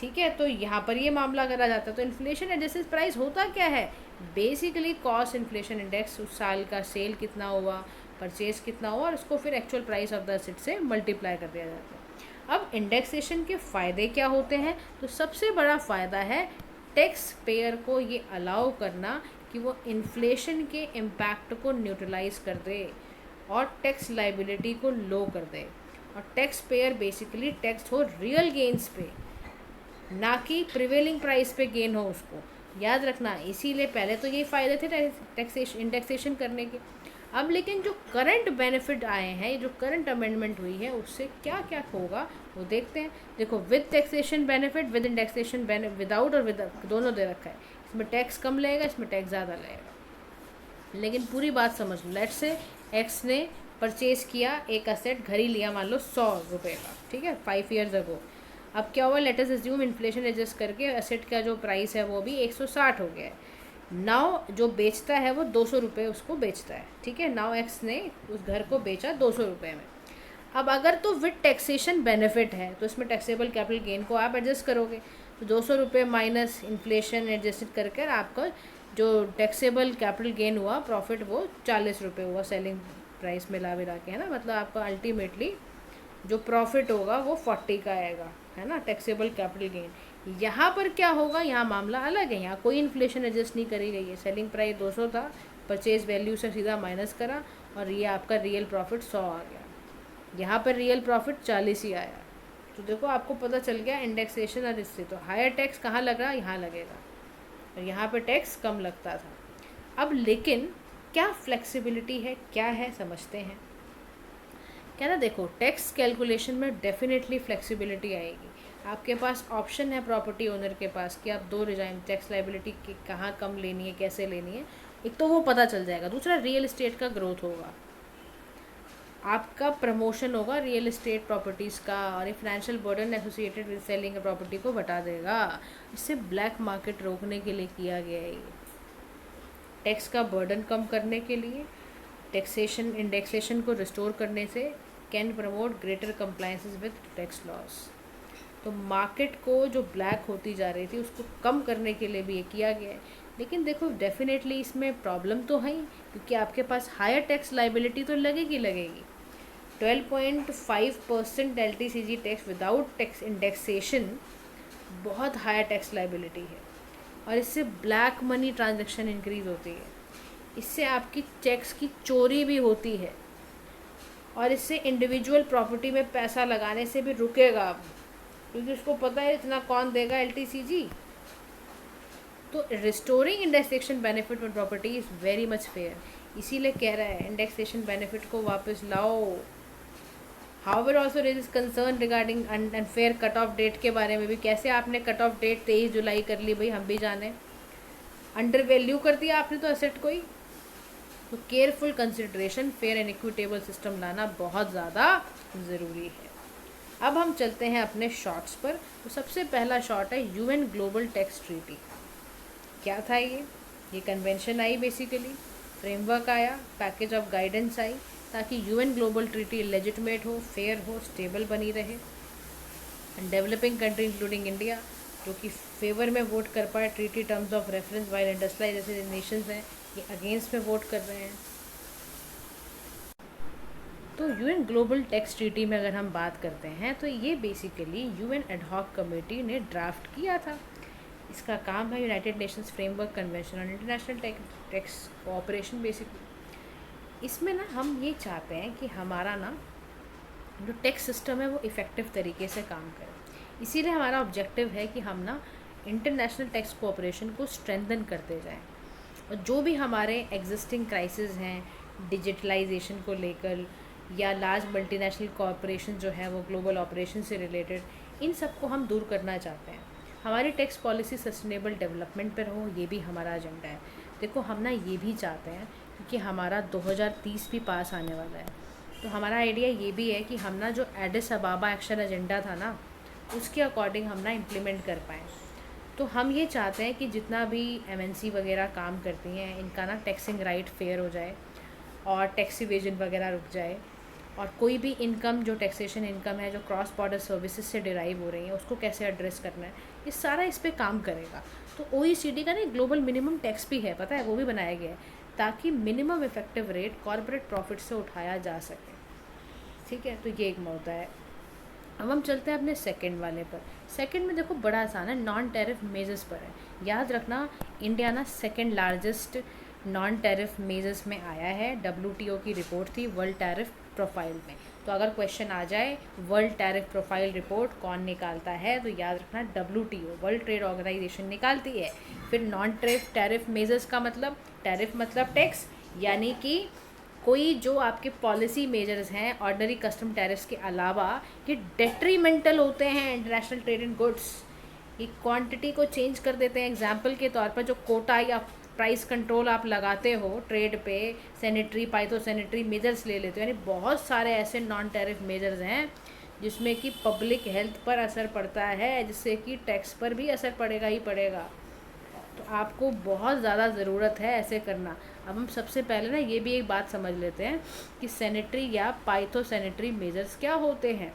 ठीक है, तो यहाँ पर ये मामला करा जाता है। तो इन्फ्लेशन एडजस्टेड प्राइस होता क्या है, बेसिकली कॉस्ट इन्फ्लेशन इंडेक्स उस साल का सेल कितना हुआ, परचेज कितना हुआ, और उसको फिर actual price of the asset से मल्टीप्लाई कर दिया जाता है। अब इंडेक्सेशन के फ़ायदे क्या होते हैं, तो सबसे बड़ा फ़ायदा है टैक्स पेयर को ये अलाउ करना कि वो इन्फ्लेशन के इम्पैक्ट को न्यूट्रलाइज कर दे और टैक्स लाइबिलिटी को लो कर दे। और टैक्स पेयर बेसिकली टैक्स हो रियल गेन्स पे, ना कि प्रिवेलिंग प्राइस पे गेन हो, उसको याद रखना। इसीलिए पहले तो यही फ़ायदे थे टैक्सेशन इंडेक्सेशन करने के। अब लेकिन जो करंट बेनिफिट आए हैं, जो करंट अमेंडमेंट हुई है, उससे क्या क्या होगा वो देखते हैं। देखो, with taxation benefit, with indexation benefit, without और विद दोनों दे रखा है। इसमें टैक्स कम लगेगा, इसमें टैक्स ज़्यादा लगेगा। लेकिन पूरी बात समझ लो, लेट्स से एक्स ने परचेज़ किया एक असेट, घर ही लिया मान लो 100 रुपये का, ठीक है, 5 ईयर्स अगो। अब क्या हुआ, let us assume inflation adjust करके असेट का जो प्राइस है वो भी 160 हो गया है। नाउ जो बेचता है वो 200 रुपये उसको बेचता है, ठीक है। नाउ एक्स ने उस घर को बेचा 200 रुपये में। अब अगर तो विद टैक्सेशन बेनिफिट है तो इसमें टैक्सेबल कैपिटल गेन को आप एडजस्ट करोगे, तो 200 रुपये माइनस इन्फ्लेशन एडजस्ट करके आपका जो टैक्सेबल कैपिटल गेन हुआ प्रॉफिट वो 40 रुपये हुआ सेलिंग प्राइस मिला के, है ना। मतलब आपका अल्टीमेटली जो प्रॉफिट होगा वो 40 का आएगा, है ना, टैक्सेबल कैपिटल गेन। यहाँ पर क्या होगा, यहाँ मामला अलग है, यहाँ कोई इन्फ्लेशन एडजस्ट नहीं करी गई है। सेलिंग प्राइस 200 था, परचेज वैल्यू से सीधा माइनस करा और ये आपका रियल प्रॉफिट 100 आ गया। यहाँ पर रियल प्रॉफिट 40 ही आया। तो देखो आपको पता चल गया इंडेक्सेशन और इससे तो हायर टैक्स कहाँ लग रहा है, यहाँ लगेगा, और यहाँ पर टैक्स कम लगता था। अब लेकिन क्या फ्लेक्सिबिलिटी है, क्या है, समझते हैं। क्या ना, देखो टैक्स कैलकुलेशन में डेफिनेटली फ्लेक्सिबिलिटी आएगी। आपके पास ऑप्शन है प्रॉपर्टी ओनर के पास कि आप दो रिजाइन टैक्स लाइबिलिटी की कहाँ कम लेनी है, कैसे लेनी है, एक तो वो पता चल जाएगा। दूसरा रियल इस्टेट का ग्रोथ होगा, आपका प्रमोशन होगा रियल इस्टेट प्रॉपर्टीज़ का, और ये financial burden associated with selling property को बता देगा। इससे ब्लैक मार्केट रोकने के लिए किया गया है ये, टैक्स का बर्डन कम करने के लिए, टैक्सेशन इंडेक्सेशन को रिस्टोर करने से can promote greater compliances with tax loss. तो मार्केट को जो ब्लैक होती जा रही थी उसको कम करने के लिए भी ये किया गया है। लेकिन देखो डेफिनेटली इसमें प्रॉब्लम तो है ही, क्योंकि आपके पास हायर टैक्स लाइबिलिटी तो लगेगी 12.5% LTCG tax without tax indexation बहुत हायर टैक्स लाइबिलिटी है, और इससे ब्लैक मनी ट्रांजैक्शन इंक्रीज होती है, इससे आपकी टैक्स की चोरी भी होती है, और इससे इंडिविजुअल प्रॉपर्टी में पैसा लगाने से भी रुकेगा अब, क्योंकि उसको पता है इतना कौन देगा LTCG। तो restoring indexation benefit on property is very much fair, इसीलिए कह रहा है इंडेक्सेशन बेनिफिट को वापस लाओ। However also raise concern regarding unfair cut off date के बारे में भी, कैसे आपने कट ऑफ डेट 23 जुलाई कर ली भाई, हम भी जाने, अंडर वैल्यू कर दिया आपने तो एसेट को ही। तो careful consideration, fair and equitable system लाना बहुत ज़्यादा ज़रूरी है। अब हम चलते हैं अपने शॉर्ट्स पर। तो सबसे पहला शॉर्ट है UN ग्लोबल टैक्स ट्रीटी। क्या था ये कन्वेंशन आई, बेसिकली फ्रेमवर्क आया, पैकेज ऑफ गाइडेंस आई, ताकि UN ग्लोबल ट्रीटी लेजिटमेट हो, फेयर हो, स्टेबल बनी रहे। डेवलपिंग कंट्री इंक्लूडिंग इंडिया जो कि फेवर में वोट कर पाए treaty terms of reference, while industrialise जैसे नेशंस हैं ये अगेंस्ट में वोट कर रहे हैं। तो UN ग्लोबल टैक्स ट्रीटी में अगर हम बात करते हैं तो ये बेसिकली UN एडहॉक कमेटी ने ड्राफ्ट किया था। इसका काम है United Nations framework convention on international tax cooperation. Basically इसमें ना हम ये चाहते हैं कि हमारा ना जो टैक्स सिस्टम है वो इफ़ेक्टिव तरीके से काम करे, इसीलिए हमारा ऑब्जेक्टिव है कि हम ना इंटरनेशनल टैक्स कोऑपरेशन को स्ट्रेंथन करते जाएं, और जो भी हमारे एग्जिस्टिंग क्राइसिस हैं डिजिटलाइजेशन को लेकर या लार्ज मल्टीनेशनल कॉरपोरेशन जो है वो ग्लोबल ऑपरेशन से रिलेटेड, इन सब को हम दूर करना चाहते हैं। हमारी टैक्स पॉलिसी सस्टेनेबल डेवलपमेंट पर हो, ये भी हमारा एजेंडा है। देखो हम ना ये भी चाहते हैं क्योंकि हमारा 2030 भी पास आने वाला है, तो हमारा आइडिया ये भी है कि हम ना जो एडिस अबाबा एक्शन एजेंडा था ना उसके अकॉर्डिंग हम ना इम्प्लीमेंट कर पाएँ। तो हम ये चाहते हैं कि जितना भी MNC वगैरह काम करती हैं इनका ना टैक्सिंग राइट फेयर हो जाए और टैक्स इवेजन वगैरह रुक जाए, और कोई भी इनकम जो टैक्सेशन इनकम है जो क्रॉस बॉर्डर सर्विसेज से डिराइव हो रही हैं उसको कैसे एड्रेस करना है, ये सारा इस पे काम करेगा। तो OECD का ना ग्लोबल मिनिमम टैक्स भी है, पता है, वो भी बनाया गया है ताकि minimum effective rate corporate profit से उठाया जा सके। ठीक है, तो ये एक मुद्दा है। अब हम चलते हैं अपने सेकंड वाले पर। सेकंड में देखो बड़ा आसान है, नॉन टैरिफ मेजर्स पर है। याद रखना इंडिया ना second largest non tariff measures में आया है। WTO की रिपोर्ट थी वर्ल्ड टैरिफ प्रोफाइल में। तो अगर क्वेश्चन आ जाए वर्ल्ड टैरिफ प्रोफाइल रिपोर्ट कौन निकालता है, तो याद रखना WTO वर्ल्ड ट्रेड ऑर्गेनाइजेशन निकालती है। फिर नॉन टैरिफ मेजर्स का मतलब, टैरिफ मतलब टैक्स, यानी कि कोई जो आपके पॉलिसी मेजर्स हैं ऑर्डिनरी कस्टम टैरिफ्स के अलावा ये डेट्रीमेंटल होते हैं इंटरनेशनल ट्रेड इन गुड्स, ये क्वांटिटी को चेंज कर देते हैं। एग्जाम्पल के तौर पर जो कोटा या प्राइस कंट्रोल आप लगाते हो ट्रेड पे, सैनिटरी पाइथो सैनिटरी मेजर्स ले लेते हो, यानी बहुत सारे ऐसे नॉन टैरिफ मेजर्स हैं जिसमें कि पब्लिक हेल्थ पर असर पड़ता है, जिससे कि टैक्स पर भी असर पड़ेगा ही पड़ेगा। तो आपको बहुत ज़्यादा ज़रूरत है ऐसे करना। अब हम सबसे पहले ना ये भी एक बात समझ लेते हैं कि सैनिटरी या पाइथो सैनिटरी मेजर्स क्या होते हैं,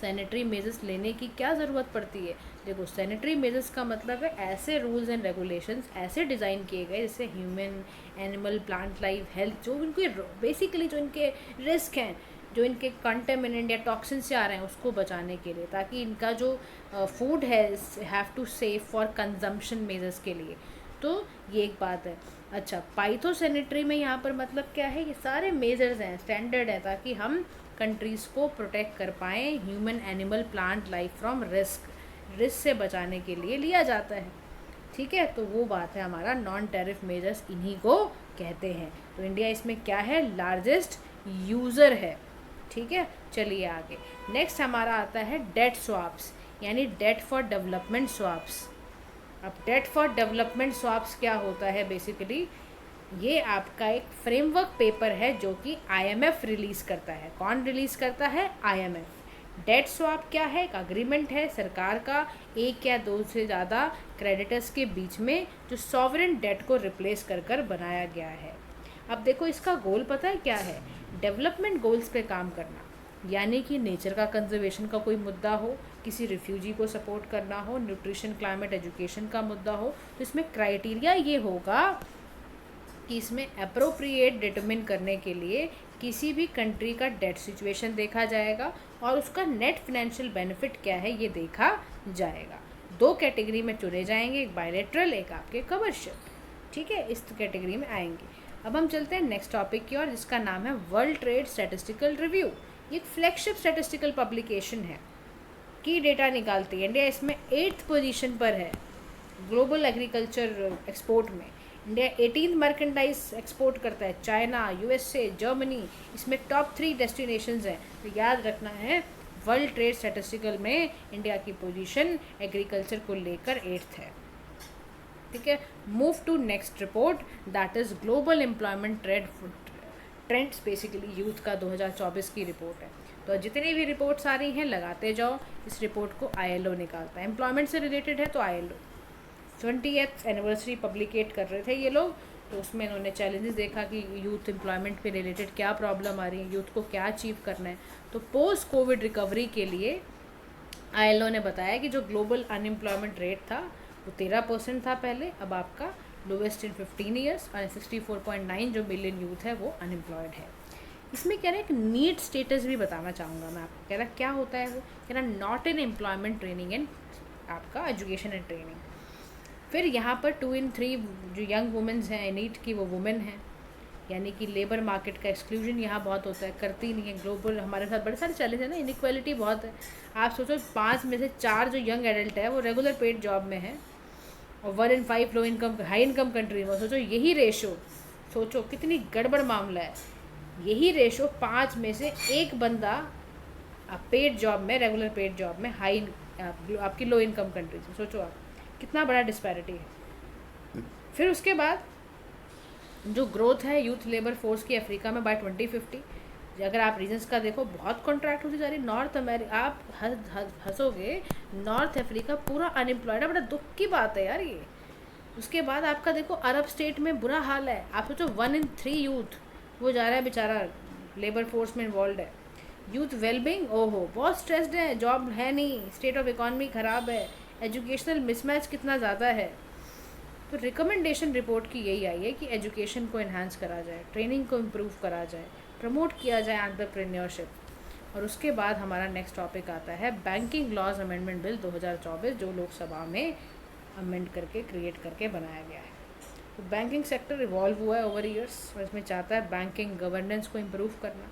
सैनिटरी मेजर्स लेने की क्या ज़रूरत पड़ती है। देखो, सैनिटरी मेजर्स का मतलब है ऐसे रूल्स एंड रेगुलेशंस ऐसे डिज़ाइन किए गए जिससे human, animal, plant life, health, जो इनके बेसिकली जो इनके रिस्क हैं, जो इनके कंटेमिनेंट या टॉक्सिन से आ रहे हैं, उसको बचाने के लिए, ताकि इनका जो फूड है have to save for consumption measures के लिए। तो ये एक बात है। अच्छा, पाइथो सैनिटरी में यहाँ पर मतलब क्या है, ये सारे मेजर्स हैं, स्टैंडर्ड है, ताकि हम कंट्रीज़ को प्रोटेक्ट कर पाएँ human, animal, plant life from risk से बचाने के लिए लिया जाता है। ठीक है, तो वो बात है, हमारा नॉन टैरिफ मेजर्स इन्हीं को कहते हैं। तो इंडिया इसमें क्या है, लार्जेस्ट यूज़र है। ठीक है, चलिए आगे। नेक्स्ट हमारा आता है डेट स्वैप्स, यानी डेट फॉर डेवलपमेंट स्वैप्स। अब डेट फॉर डेवलपमेंट स्वैप्स क्या होता है, बेसिकली ये आपका एक फ्रेमवर्क पेपर है जो कि IMF रिलीज़ करता है। कौन रिलीज़ करता है, IMF। डेट स्वैप क्या है, एक अग्रीमेंट है सरकार का एक या दो से ज़्यादा क्रेडिटर्स के बीच में, जो सॉवरेन डेट को रिप्लेस कर कर बनाया गया है। अब देखो, इसका गोल पता है क्या है, डेवलपमेंट गोल्स पे काम करना, यानी कि नेचर का कंजर्वेशन का कोई मुद्दा हो, किसी रिफ्यूजी को सपोर्ट करना हो, न्यूट्रिशन, क्लाइमेट, एजुकेशन का मुद्दा हो, तो इसमें क्राइटेरिया ये होगा कि इसमें अप्रोप्रिएट डिटरमिन करने के लिए किसी भी कंट्री का डेट सिचुएशन देखा जाएगा और उसका नेट फिनेंशियल बेनिफिट क्या है ये देखा जाएगा। दो कैटेगरी में चुने जाएंगे, एक बायलैटरल, एक आपके कमर्शियल। ठीक है, इस कैटेगरी में आएंगे। अब हम चलते हैं नेक्स्ट टॉपिक की ओर, जिसका नाम है वर्ल्ड ट्रेड स्टैटिस्टिकल रिव्यू। ये एक फ्लैगशिप स्टैटिस्टिकल पब्लिकेशन है, की डेटा निकालती है। इंडिया इसमें 8th पोजीशन पर है ग्लोबल एग्रीकल्चर एक्सपोर्ट में। इंडिया 18 मर्केंडाइज एक्सपोर्ट करता है, चाइना, USA, जर्मनी, इसमें टॉप 3 डेस्टिनेशंस हैं। तो याद रखना है, वर्ल्ड ट्रेड स्टैटिस्टिकल में इंडिया की पोजीशन एग्रीकल्चर को लेकर 8th है। ठीक है, move to next report, that is global employment trends, basically youth का 2024 की रिपोर्ट है। तो जितनी भी रिपोर्ट्स आ रही हैं लगाते जाओ, इस रिपोर्ट को ILO निकालता है। एम्प्लॉयमेंट से रिलेटेड है तो ILO 20th एनिवर्सरी पब्लिकेट कर रहे थे ये लोग, तो उसमें इन्होंने चैलेंजेस देखा कि यूथ एम्प्लॉयमेंट पे रिलेटेड क्या प्रॉब्लम आ रही है, यूथ को क्या अचीव करना है। तो पोस्ट कोविड रिकवरी के लिए ILO ने बताया कि जो ग्लोबल अनएम्प्लॉयमेंट रेट था वो 13% था पहले, अब आपका लोवेस्ट इन 15 ईयर्स, और 64.9 जो मिलियन यूथ है वो अनएम्प्लॉयड है। इसमें कह रहे हैं एक नीड स्टेटस भी बताना चाहूँगा मैं आपको। कह रहा क्या होता है वो, कह रहा not in employment training and आपका एजुकेशन एंड ट्रेनिंग। फिर यहाँ पर 2 in 3 जो यंग वुमेंस हैं नीट की, वो वुमेन हैं, यानी कि लेबर मार्केट का एक्सक्लूजन यहाँ बहुत होता है, करती नहीं है। ग्लोबल हमारे साथ बड़े सारे चैलेंज है ना, इनइक्वालिटी बहुत है। आप सोचो 5 में से 4 जो यंग एडल्ट है वो रेगुलर पेड जॉब में है, और 1 in 5 low income high income country में। सोचो यही रेशो, सोचो कितनी गड़बड़ मामला है। यही रेशो 5 में से 1 बंदा पेड जॉब में, रेगुलर पेड जॉब में, हाई आपकी लो इनकम कंट्री से। सोचो आप कितना बड़ा डिस्पैरिटी है। फिर उसके बाद जो ग्रोथ है यूथ लेबर फोर्स की अफ्रीका में बाय 2050, अगर आप रीजन्स का देखो बहुत कॉन्ट्रैक्ट होती जा रही। नॉर्थ अमेरिका, आप हंसोगे, नॉर्थ अफ्रीका पूरा अनएम्प्लॉयड है, बड़ा दुख की बात है यार ये। उसके बाद आपका देखो अरब स्टेट में बुरा हाल है। आप सोचो 1 in 3 यूथ वो जा रहा है बेचारा, लेबर फोर्स में इन्वॉल्व है। यूथ वेलबींग, ओहो बहुत स्ट्रेस्ड है, जॉब है नहीं, स्टेट ऑफ इकॉनमी ख़राब है, एजुकेशनल मिसमैच कितना ज़्यादा है। तो रिकमेंडेशन रिपोर्ट की यही आई है कि एजुकेशन को इन्हांस करा जाए, ट्रेनिंग को इम्प्रूव करा जाए, प्रमोट किया जाए एंटरप्रेन्योरशिप। और उसके बाद हमारा नेक्स्ट टॉपिक आता है बैंकिंग लॉज अमेंडमेंट बिल 2024, जो लोकसभा में अमेंड करके क्रिएट करके बनाया गया है। तो बैंकिंग सेक्टर इवॉल्व हुआ है ओवर ईयर्स, और इसमें चाहता है बैंकिंग गवर्नेंस को इम्प्रूव करना।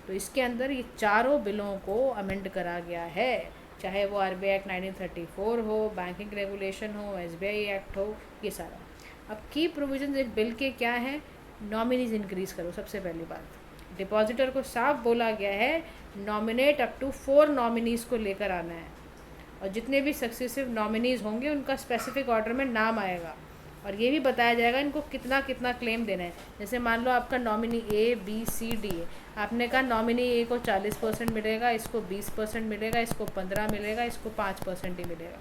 तो इसके अंदर ये चारों बिलों को अमेंड करा गया है, चाहे वो RBI एक्ट 1934 हो, बैंकिंग रेगुलेशन हो, SBI एक्ट हो, ये सारा। अब की प्रोविजन इस बिल के क्या हैं, नॉमिनीज इंक्रीज़ करो। सबसे पहली बात, डिपॉजिटर को साफ बोला गया है नॉमिनेट अप टू 4 नॉमिनीज़ को लेकर आना है। और जितने भी सक्सेसिव नॉमिनीज़ होंगे उनका स्पेसिफिक ऑर्डर में नाम आएगा और ये भी बताया जाएगा इनको कितना कितना क्लेम देना है। जैसे मान लो आपका nominee A B C D है, आपने कहा नॉमिनी ए को 40% मिलेगा, इसको 20% मिलेगा, इसको 15 मिलेगा, इसको 5% ही मिलेगा।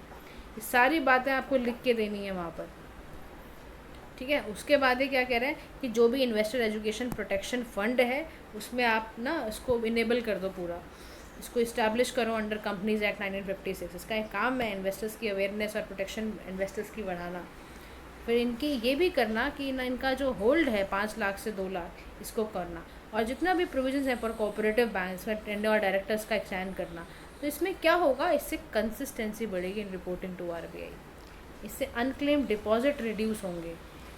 ये सारी बातें आपको लिख के देनी है वहाँ पर, ठीक है। उसके बाद ये क्या कह रहे हैं कि जो भी इन्वेस्टर एजुकेशन प्रोटेक्शन फंड है उसमें आप ना इसको इनेबल कर दो, पूरा इसको इस्टेब्लिश करो अंडर कंपनीज एक्ट 1956। इसका एक काम है इन्वेस्टर्स की अवेयरनेस और प्रोटेक्शन इन्वेस्टर्स की बढ़ाना। फिर इनकी ये भी करना कि ना इनका जो होल्ड है 5 लाख से 2 लाख इसको करना, और जितना भी प्रोविजंस है फॉर कोऑपरेटिव बैंक्स में टेंडर और डायरेक्टर्स का एक्सटेंड करना। तो इसमें क्या होगा, इससे कंसिस्टेंसी बढ़ेगी इन रिपोर्टिंग टू आरबीआई, इससे अनक्लेम डिपॉजिट रिड्यूस होंगे।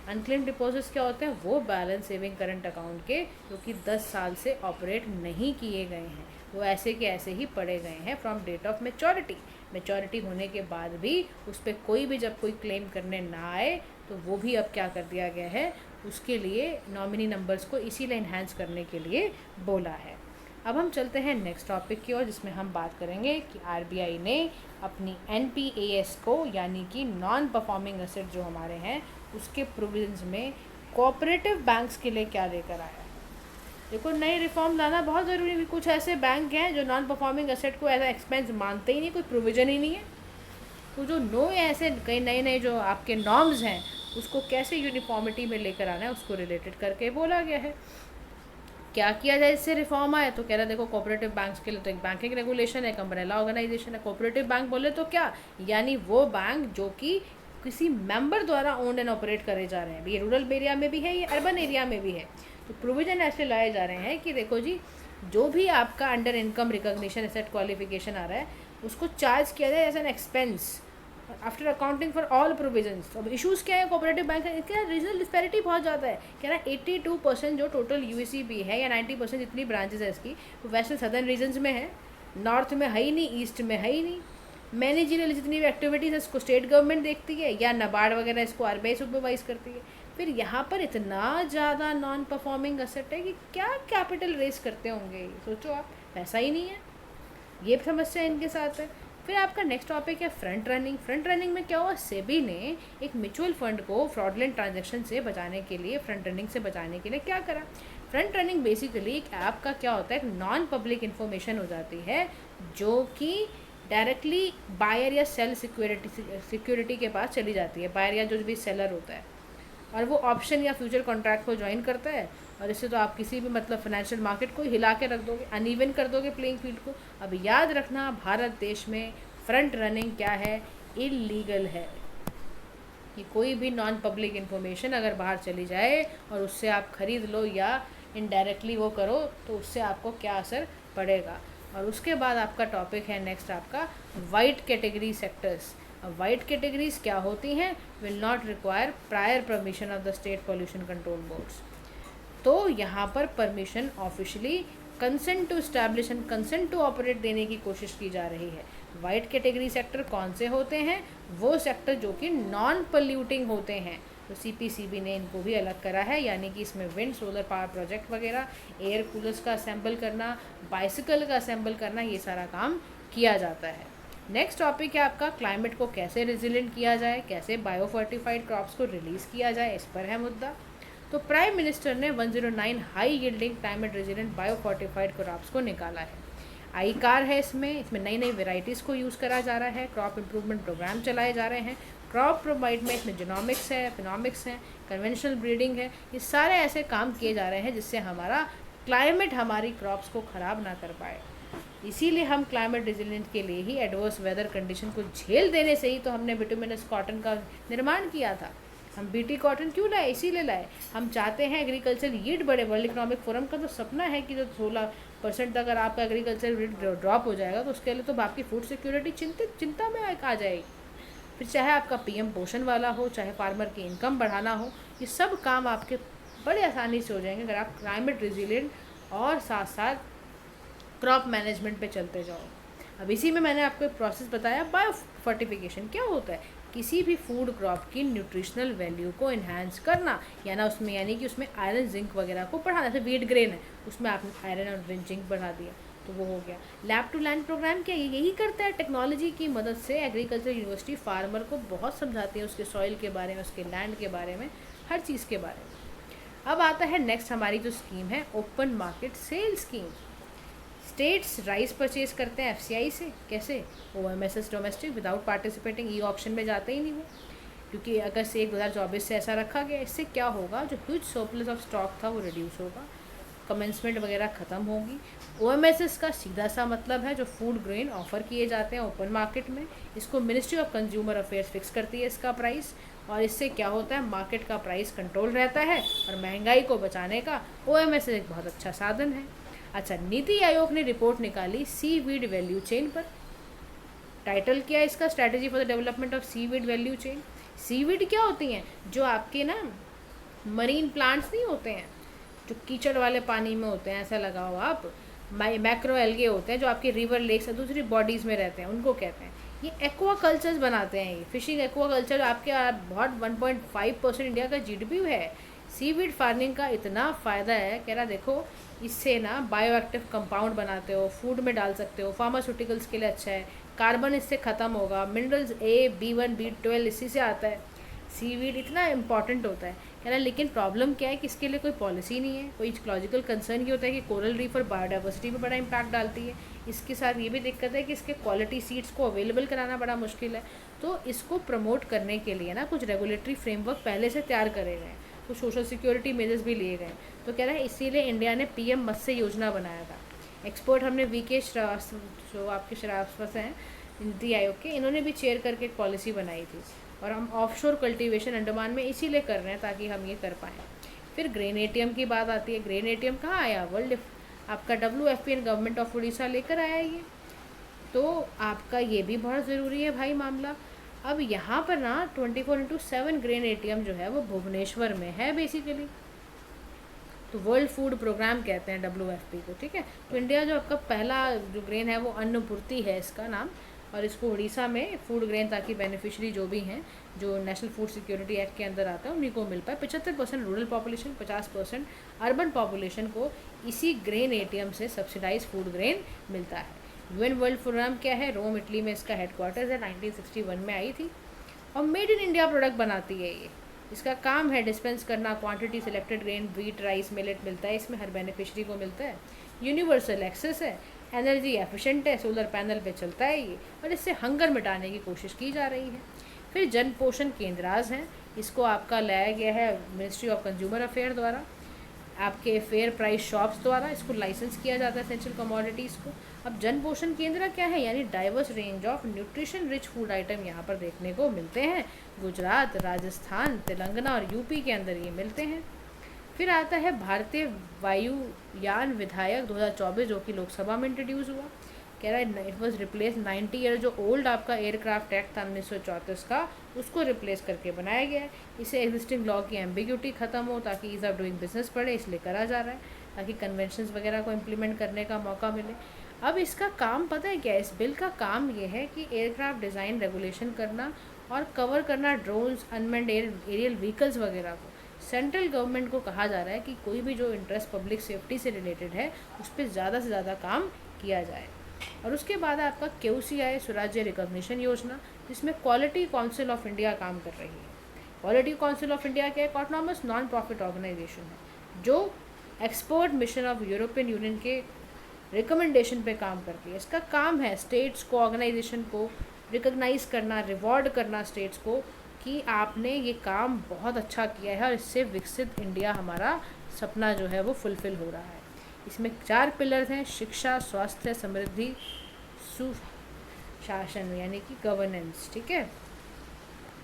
अनक्लेम डिपॉजिट्स क्या होते हैं, वो बैलेंस सेविंग करंट अकाउंट के जो कि 10 साल से ऑपरेट नहीं किए गए हैं, वो ऐसे के ऐसे ही पड़े गए हैं फ्रॉम डेट ऑफ मैच्योरिटी होने के बाद भी उस पर कोई भी जब कोई क्लेम करने ना आए तो वो भी अब क्या कर दिया गया है, उसके लिए नॉमिनी नंबर्स को इसीलिए इन्हांस करने के लिए बोला है। अब हम चलते हैं नेक्स्ट टॉपिक की ओर, जिसमें हम बात करेंगे कि आरबीआई ने अपनी एनपीएएस को यानी कि नॉन परफॉर्मिंग एसेट जो हमारे हैं उसके प्रोविजंस में कोऑपरेटिव बैंक्स के लिए क्या लेकर आया। देखो नई रिफॉर्म लाना बहुत ज़रूरी है। कुछ ऐसे बैंक हैं जो नॉन परफॉर्मिंग एसेट को एज ए एक्सपेंस मानते ही नहीं, कोई प्रोविज़न ही नहीं है। तो जो नो ऐसे कई नए जो आपके नॉर्म्स हैं उसको कैसे यूनिफॉर्मिटी में लेकर आना है उसको रिलेटेड करके बोला गया है। क्या किया जाए इससे रिफॉर्म आए, तो कह रहा है देखो कोऑपरेटिव बैंक्स के लिए तो एक बैंकिंग रेगुलेशन है, एक अम्ब्रेला ऑर्गेनाइजेशन है। कोऑपरेटिव बैंक बोले तो क्या, यानी वो बैंक जो कि किसी मेंबर द्वारा ओन्ड एंड ऑपरेट करे जा रहे हैं, ये रूरल एरिया में भी है, ये अर्बन एरिया में भी है। तो प्रोविज़न ऐसे लाए जा रहे हैं कि देखो जी जो भी आपका under income recognition asset qualification आ रहा है उसको चार्ज किया जाए as an expense after accounting for all provisions. अब इशूज़ क्या है कोऑपरेटिव बैंक है, इसका रीजनल डिस्पैरिटी बहुत ज़्यादा है। कह रहा है 82% जो टोटल यूएसीबी है या 90% जितनी ब्रांचेज है इसकी वो वेस्टर्न सदर्न रीजन्स में है, नॉर्थ में है ही नहीं, ईस्ट में है ही नहीं। मैनेजरियल जितनी भी एक्टिविटीज़ है इसको स्टेट गवर्नमेंट देखती है या नाबार्ड वगैरह इसको आरबीआई सुपरवाइज करती है। फिर यहाँ पर इतना ज़्यादा नॉन परफॉर्मिंग एसेट है कि क्या कैपिटल रेस करते होंगे, सोचो आप, पैसा ही नहीं है। ये समस्या इनके साथ है। फिर आपका नेक्स्ट टॉपिक है फ्रंट रनिंग। फ्रंट रनिंग में क्या हुआ, सेबी ने एक म्यूचुअल फंड को फ्रॉडलेंट ट्रांजैक्शन से बचाने के लिए, फ्रंट रनिंग से बचाने के लिए क्या करा। फ्रंट रनिंग बेसिकली एक ऐप का क्या होता है, एक नॉन पब्लिक इन्फॉर्मेशन हो जाती है जो कि डायरेक्टली बायर या सेल सिक्योरिटी के पास चली जाती है। बायर या जो भी सेलर होता है और वो ऑप्शन या फ्यूचर कॉन्ट्रैक्ट को ज्वाइन करता है, और इससे तो आप किसी भी मतलब फाइनेंशियल मार्केट को हिला के रख दोगे, अनइवन कर दोगे प्लेइंग फील्ड को। अब याद रखना भारत देश में फ्रंट रनिंग क्या है, इलीगल है। कि कोई भी नॉन पब्लिक इन्फॉर्मेशन अगर बाहर चली जाए और उससे आप ख़रीद लो या इनडायरेक्टली वो करो तो उससे आपको क्या असर पड़ेगा। और उसके बाद आपका टॉपिक है नेक्स्ट आपका वाइट कैटेगरी सेक्टर्स। अब वाइट कैटेगरीज क्या होती हैं, will not require prior permission of the state pollution control boards. तो यहाँ पर permission officially consent to establish and consent to operate देने की कोशिश की जा रही है। वाइट कैटेगरी सेक्टर कौन से होते हैं, वो सेक्टर जो कि नॉन पोल्यूटिंग होते हैं। तो सीपीसीबी ने इनको भी अलग करा है, यानी कि इसमें विंड सोलर पावर प्रोजेक्ट वगैरह, एयर कूलर्स का असेंबल करना, बाइसिकल का असेंबल करना, ये सारा काम किया जाता है। नेक्स्ट टॉपिक है आपका क्लाइमेट को कैसे रेजिलेंट किया जाए, कैसे बायोफर्टिफाइड क्रॉप्स को रिलीज़ किया जाए, इस पर है मुद्दा। तो प्राइम मिनिस्टर ने 109 high yielding climate resilient बायोफर्टिफाइड crops को निकाला है। आई कार है इसमें नई नई वेराइटीज़ को यूज़ करा जा रहा है, क्रॉप इंप्रूवमेंट प्रोग्राम चलाए जा रहे हैं, क्रॉप प्रोवाइड में इसमें जीनोमिक्स है, फिनोमिक्स है, कन्वेंशनल ब्रीडिंग है। ये सारे ऐसे काम किए जा रहे हैं जिससे हमारा क्लाइमेट हमारी क्रॉप्स को ख़राब ना कर पाए। इसीलिए हम क्लाइमेट रेजिलेंट के लिए ही एडवर्स वेदर कंडीशन को झेल देने से ही तो हमने बिटुमिनस कॉटन का निर्माण किया था। हम बीटी कॉटन क्यों लाए, इसीलिए लाए, हम चाहते हैं एग्रीकल्चर यील्ड बढ़े। वर्ल्ड इकोनॉमिक फोरम का तो सपना है कि जो 16% अगर आपका एग्रीकल्चर यील्ड ड्रॉप हो जाएगा तो उसके लिए तो आपकी फूड सिक्योरिटी चिंता में आ जाएगी। फिर चाहे आपका पीएम पोषण वाला हो, चाहे फार्मर की इनकम बढ़ाना हो, ये सब काम आपके बड़े आसानी से हो जाएंगे अगर आप क्लाइमेट रेजिलेंट और साथ साथ क्रॉप मैनेजमेंट पे चलते जाओ। अब इसी में मैंने आपको एक प्रोसेस बताया, बायो फर्टिफिकेशन क्या होता है, किसी भी फूड क्रॉप की न्यूट्रिशनल वैल्यू को इन्हांस करना, यानी कि उसमें आयरन जिंक वगैरह को बढ़ाना। जैसे वीट ग्रेन है उसमें आपने आयरन और जिंक बढ़ा दिया, तो वो हो गया। लैब टू लैंड प्रोग्राम क्या है, यही करता है, टेक्नोलॉजी की मदद से एग्रीकल्चर यूनिवर्सिटी फार्मर को बहुत समझाती है उसके सॉइल के बारे में, उसके लैंड के बारे में, हर चीज़ के बारे में। अब आता है नेक्स्ट हमारी जो स्कीम है, open market sale scheme. States rice purchase करते हैं एफसीआई से, कैसे, OMSS domestic, without participating, e auction में जाते ही नहीं वो, क्योंकि अगस्त से 2024 से ऐसा रखा गया। इससे क्या होगा, जो ह्यूज सरप्लस ऑफ स्टॉक था वो रिड्यूस होगा, कमेंसमेंट वगैरह ख़त्म होगी। ओएमएसएस का सीधा सा मतलब है जो फूड ग्रेन ऑफर किए जाते हैं ओपन मार्केट में, इसको ministry of consumer affairs fix करती है इसका प्राइस, और इससे क्या होता है, मार्केट का प्राइस कंट्रोल रहता है और महंगाई को बचाने का ओएमएसएस एक बहुत अच्छा साधन है। अच्छा, नीति आयोग ने रिपोर्ट निकाली सी वीड वैल्यू चेन पर। टाइटल क्या है इसका, strategy for the development of seaweed value chain. Seaweed क्या होती हैं, जो आपके ना मरीन प्लांट्स नहीं होते हैं जो कीचड़ वाले पानी में होते हैं, ऐसा लगाओ आप, मैक्रो एल्गे होते हैं जो आपके रिवर लेक्स और दूसरी बॉडीज़ में रहते हैं, उनको कहते हैं। ये एक्वा कल्चर्स बनाते हैं, ये फिशिंग एक्वा कल्चर आपके बहुत 1.5% इंडिया का जीडीपी है। सीवीड फार्मिंग का इतना फ़ायदा है, कह रहा देखो इससे ना बायो एक्टिव कंपाउंड बनाते हो, फूड में डाल सकते हो, फार्मास्यूटिकल्स के लिए अच्छा है, कार्बन इससे ख़त्म होगा, मिनरल्स B1 B12 इसी से आता है। सीवीड इतना इंपॉर्टेंट होता है, कह रहा लेकिन प्रॉब्लम क्या है कि इसके लिए कोई पॉलिसी नहीं है, कोई इकोलॉजिकल कंसर्न ये होता है कि कोरल रीफ और बायोडाइवर्सिटी पे बड़ा इम्पैक्ट डालती है। इसके साथ ये भी दिक्कत है कि इसके क्वालिटी सीड्स को अवेलेबल कराना बड़ा मुश्किल है। तो इसको प्रमोट करने के लिए ना कुछ रेगुलेटरी फ्रेमवर्क पहले से तैयार करे गए हैं, कुछ सोशल सिक्योरिटी मेजर्स भी लिए गए। तो कह रहा है इसीलिए इंडिया ने PM मत्स्य योजना बनाया था। एक्सपर्ट हमने VK श्रीवास्तव, जो आपके श्रीवास्तव हैं नीति आयोग के, इन्होंने भी चेयर करके एक पॉलिसी बनाई थी। और हम ऑफशोर कल्टीवेशन अंडमान में इसीलिए कर रहे हैं ताकि हम ये कर पाएँ। फिर ग्रेन ATM की बात आती है। ग्रेन ATM कहाँ आया, वर्ल्ड आपका WFP गवर्नमेंट ऑफ उड़ीसा लेकर आया ये, तो आपका ये भी बहुत ज़रूरी है भाई मामला। अब यहाँ पर ना 24/7 ग्रेन ATM जो है वो भुवनेश्वर में है बेसिकली, तो वर्ल्ड फूड प्रोग्राम कहते हैं WFP को, ठीक है। तो इंडिया जो आपका पहला जो ग्रेन है वो अन्नपूर्ति है इसका नाम, और इसको उड़ीसा में फूड ग्रेन, ताकि बेनिफिशरी जो भी हैं जो नेशनल फूड सिक्योरिटी एक्ट के अंदर आता है उन्हीं को मिल पाए। 75% रूरल पॉपुलेशन, 50% अर्बन पॉपुलेशन को इसी ग्रेन ATM से सब्सिडाइज फूड ग्रेन मिलता है। UN वर्ल्ड प्रोग्राम क्या है, रोम इटली में इसका हेडक्वार्टर्स है, 1961 में आई थी, और मेड इन इंडिया प्रोडक्ट बनाती है ये। इसका काम है डिस्पेंस करना, quantity selected grain, wheat, rice, millet मिलता है इसमें, हर बेनिफिशरी को मिलता है। यूनिवर्सल एक्सेस है, एनर्जी एफिशिएंट है, सोलर पैनल पे चलता है ये, और इससे हंगर मिटाने की कोशिश की जा रही है। फिर जन पोषण केंद्राज हैं, इसको आपका लाया गया है मिनिस्ट्री ऑफ कंज्यूमर अफेयर द्वारा, आपके फेयर प्राइस शॉप्स द्वारा इसको लाइसेंस किया जाता है एसेंशियल कमोडिटीज़ को। अब जन पोषण केंद्र क्या है, यानी diverse range of nutrition rich food item यहाँ पर देखने को मिलते हैं। गुजरात, राजस्थान, तेलंगाना और यूपी के अंदर ये मिलते हैं। फिर आता है भारतीय वायुयान विधायक 2024, जो कि लोकसभा में इंट्रोड्यूस हुआ। कह रहा है इट वॉज रिप्लेस 90 ईयर, जो ओल्ड आपका एयरक्राफ्ट एक्ट था 1934 का, उसको रिप्लेस करके बनाया गया है। इसे एग्जिस्टिंग लॉ की एम्बिग्यूटी खत्म हो, ताकि ईज़ ऑफ डूइंग बिजनेस पड़े, इसलिए करा जा रहा है, ताकि कन्वेंशंस वगैरह को इम्प्लीमेंट करने का मौका मिले। अब इसका काम पता है क्या, इस बिल का काम ये है कि एयरक्राफ्ट डिज़ाइन रेगुलेशन करना और कवर करना ड्रोन्स, अनमैन्ड एरियल व्हीकल्स वगैरह को। सेंट्रल गवर्नमेंट को कहा जा रहा है कि कोई भी जो इंटरेस्ट पब्लिक सेफ्टी से रिलेटेड है उस पर ज़्यादा से ज़्यादा काम किया जाए। और उसके बाद आपका QCI स्वराज्य रिकॉग्निशन योजना, जिसमें क्वालिटी काउंसिल ऑफ इंडिया काम कर रही है। क्वालिटी काउंसिल ऑफ इंडिया क्या है, ऑटोनॉमस नॉन प्रॉफिट ऑर्गेनाइजेशन है जो expert mission of European union के रिकमेंडेशन पे काम करती है। इसका काम है स्टेट्स को, ऑर्गेनाइजेशन को रिकॉग्नाइज करना, रिवॉर्ड करना स्टेट्स को कि आपने ये काम बहुत अच्छा किया है और इससे विकसित इंडिया हमारा सपना जो है वो फुलफ़िल हो रहा है। इसमें 4 पिलर्स हैं, शिक्षा, स्वास्थ्य, समृद्धि, सुशासन यानी कि गवर्नेंस, ठीक है।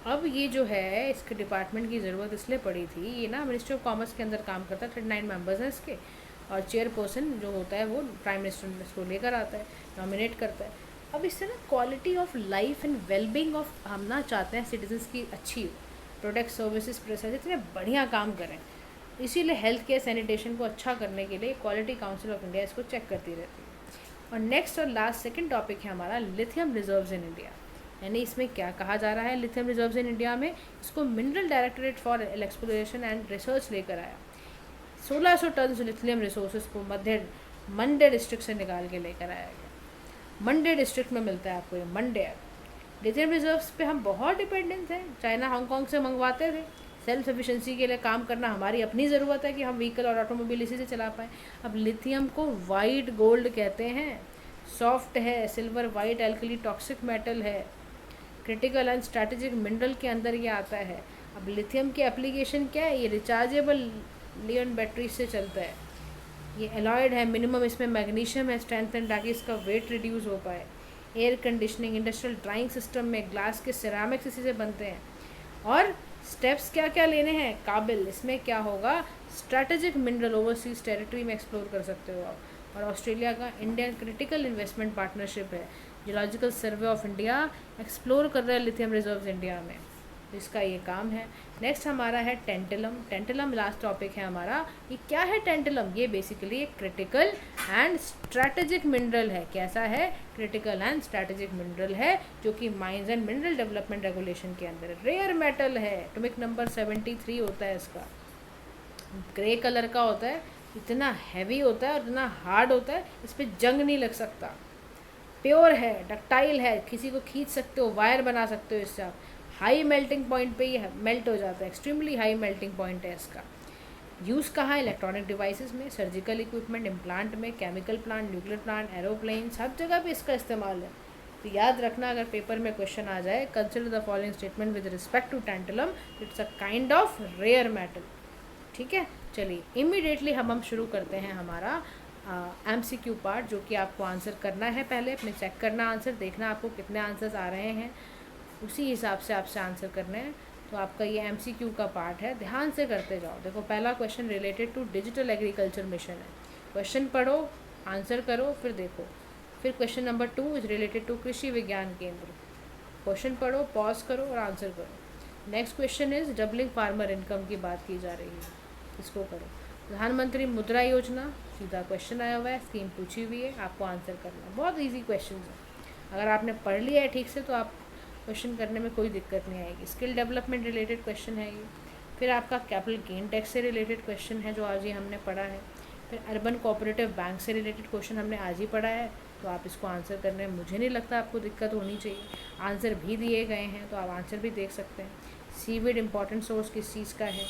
अब ये जो है इसके डिपार्टमेंट की ज़रूरत इसलिए पड़ी थी, ये ना मिनिस्ट्री ऑफ कॉमर्स के अंदर काम करता है, 39 मेंबर्स हैं इसके, और चेयरपर्सन जो होता है वो प्राइम मिनिस्टर इसको लेकर आता है, नॉमिनेट करता है। अब इससे ना quality of life and wellbeing of हम ना चाहते हैं सिटीजन्स की अच्छी हो, प्रोडक्ट सर्विसेज प्रोसेस इतने बढ़िया काम करें, इसीलिए हेल्थ केयर सैनिटेशन को अच्छा करने के लिए क्वालिटी काउंसिल ऑफ इंडिया इसको चेक करती रहती है। और नेक्स्ट और लास्ट सेकंड टॉपिक है हमारा लिथियम रिजर्व्स इन इंडिया, यानी इसमें क्या कहा जा रहा है लिथियम रिजर्व्स इन इंडिया में, इसको mineral directorate for exploration and research लेकर आया। 1600 टन लिथियम रिसोर्सेज को मध्य मंडे डिस्ट्रिक्ट से निकाल के लेकर आया गया। मंडे डिस्ट्रिक्ट में मिलता है आपको ये मंडे। लिथियम रिजर्व्स पे हम बहुत डिपेंडेंट हैं, चाइना हांगकांग से मंगवाते थे। सेल्फ सफिशेंसी के लिए काम करना हमारी अपनी ज़रूरत है कि हम व्हीकल और ऑटोमोबाइल इसी से चला पाएँ। अब लिथियम को वाइट गोल्ड कहते हैं, सॉफ्ट है, silver white alkali toxic metal है, क्रिटिकल एंड स्ट्रैटेजिक मिनरल के अंदर ये आता है। अब लिथियम की एप्लीकेशन क्या है, ये रिचार्जेबल लियन बैटरी से चलता है, ये एलॉयड है, मिनिमम इसमें मैग्नीशियम है स्ट्रेंथन ताकि इसका वेट रिड्यूस हो पाए। Air conditioning, industrial drawing system में ग्लास के सिरामिक्स इसी से बनते हैं। और स्टेप्स क्या क्या लेने हैं, काबिल, इसमें क्या होगा, स्ट्रैटेजिक मिनरल ओवरसीज टेरिटरी में एक्सप्लोर कर सकते हो आप। और ऑस्ट्रेलिया का इंडियन क्रिटिकल इन्वेस्टमेंट पार्टनरशिप है, geological survey of India explore कर रहा है लिथियम रिजर्व्स इंडिया में, इसका ये काम है। नेक्स्ट हमारा है टेंटलम। टेंटलम लास्ट टॉपिक है हमारा। ये क्या है टेंटलम, ये बेसिकली एक क्रिटिकल एंड स्ट्रैटेजिक मिनरल है। कैसा है, क्रिटिकल एंड स्ट्रैटेजिक मिनरल है, जो कि mines and mineral development regulation के अंदर रेयर मेटल है। एटॉमिक नंबर 73 होता है इसका, ग्रे कलर का होता है, इतना हैवी होता है और इतना हार्ड होता है, इस पर जंग नहीं लग सकता। प्योर है, डक्टाइल है, किसी को खींच सकते हो, वायर बना सकते हो इससे आप। हाई मेल्टिंग पॉइंट पे ये मेल्ट हो जाता है, एक्सट्रीमली हाई मेल्टिंग पॉइंट है इसका। यूज़ कहाँ है, इलेक्ट्रॉनिक डिवाइसेस में, सर्जिकल इक्विपमेंट, इम्प्लांट में, chemical plant, nuclear plant, aeroplane, सब जगह पे इसका इस्तेमाल है। तो याद रखना, अगर पेपर में क्वेश्चन आ जाए, consider the following statement with respect to tantalum, it's a kind of rare metal. ठीक है, चलिए इमीडिएटली हम शुरू करते हैं हमारा MCQ पार्ट, जो कि आपको आंसर करना है। पहले अपने चेक करना आंसर, देखना आपको कितने आंसर्स आ रहे हैं, उसी हिसाब से आपसे आंसर करने हैं। तो आपका ये MCQ का पार्ट है, ध्यान से करते जाओ। देखो पहला question related to digital agriculture mission है, क्वेश्चन पढ़ो, आंसर करो, फिर देखो। फिर question number 2 is related to Krishi Vigyan केंद्र, क्वेश्चन पढ़ो, पॉज करो और आंसर करो। Next question is doubling farmer income की बात की जा रही है, इसको करो। प्रधानमंत्री मुद्रा योजना, सीधा क्वेश्चन आया हुआ है, स्कीम पूछी हुई है, आपको आंसर करना है। बहुत इजी क्वेश्चन है, अगर आपने पढ़ लिया है ठीक से तो आप क्वेश्चन करने में कोई दिक्कत नहीं आएगी। स्किल डेवलपमेंट रिलेटेड क्वेश्चन है ये। फिर आपका कैपिटल गेन टैक्स से रिलेटेड क्वेश्चन है, जो आज ही हमने पढ़ा है। फिर अर्बन कोऑपरेटिव बैंक से रिलेटेड क्वेश्चन हमने आज ही पढ़ा है, तो आप इसको आंसर करने में मुझे नहीं लगता आपको दिक्कत होनी चाहिए। आंसर भी दिए गए हैं, तो आप आंसर भी देख सकते हैं। सीविड इम्पॉर्टेंट सोर्स किस चीज़ का है,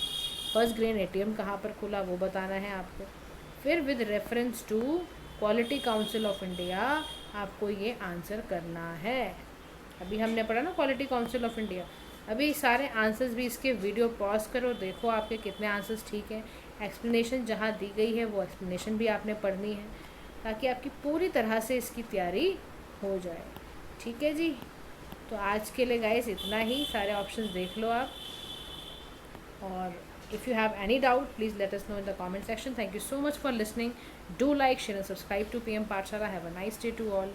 फर्स्ट ग्रेन ATM कहाँ पर खुला वो बताना है आपको। फिर with reference to Quality Council of India आपको ये आंसर करना है। अभी हमने पढ़ा ना क्वालिटी काउंसिल ऑफ इंडिया, अभी सारे आंसर्स भी इसके वीडियो पॉज करो, देखो आपके कितने आंसर्स ठीक हैं। एक्सप्लेनेशन जहाँ दी गई है वो एक्सप्लेनेशन भी आपने पढ़नी है, ताकि आपकी पूरी तरह से इसकी तैयारी हो जाए। ठीक है जी, तो आज के लिए गाइस इतना ही, सारे ऑप्शंस देख लो आप। और if you have any doubt, please let us know in the comment section. Thank you so much for listening. Do like, share and subscribe to PM Pathshala. Have a nice day to all.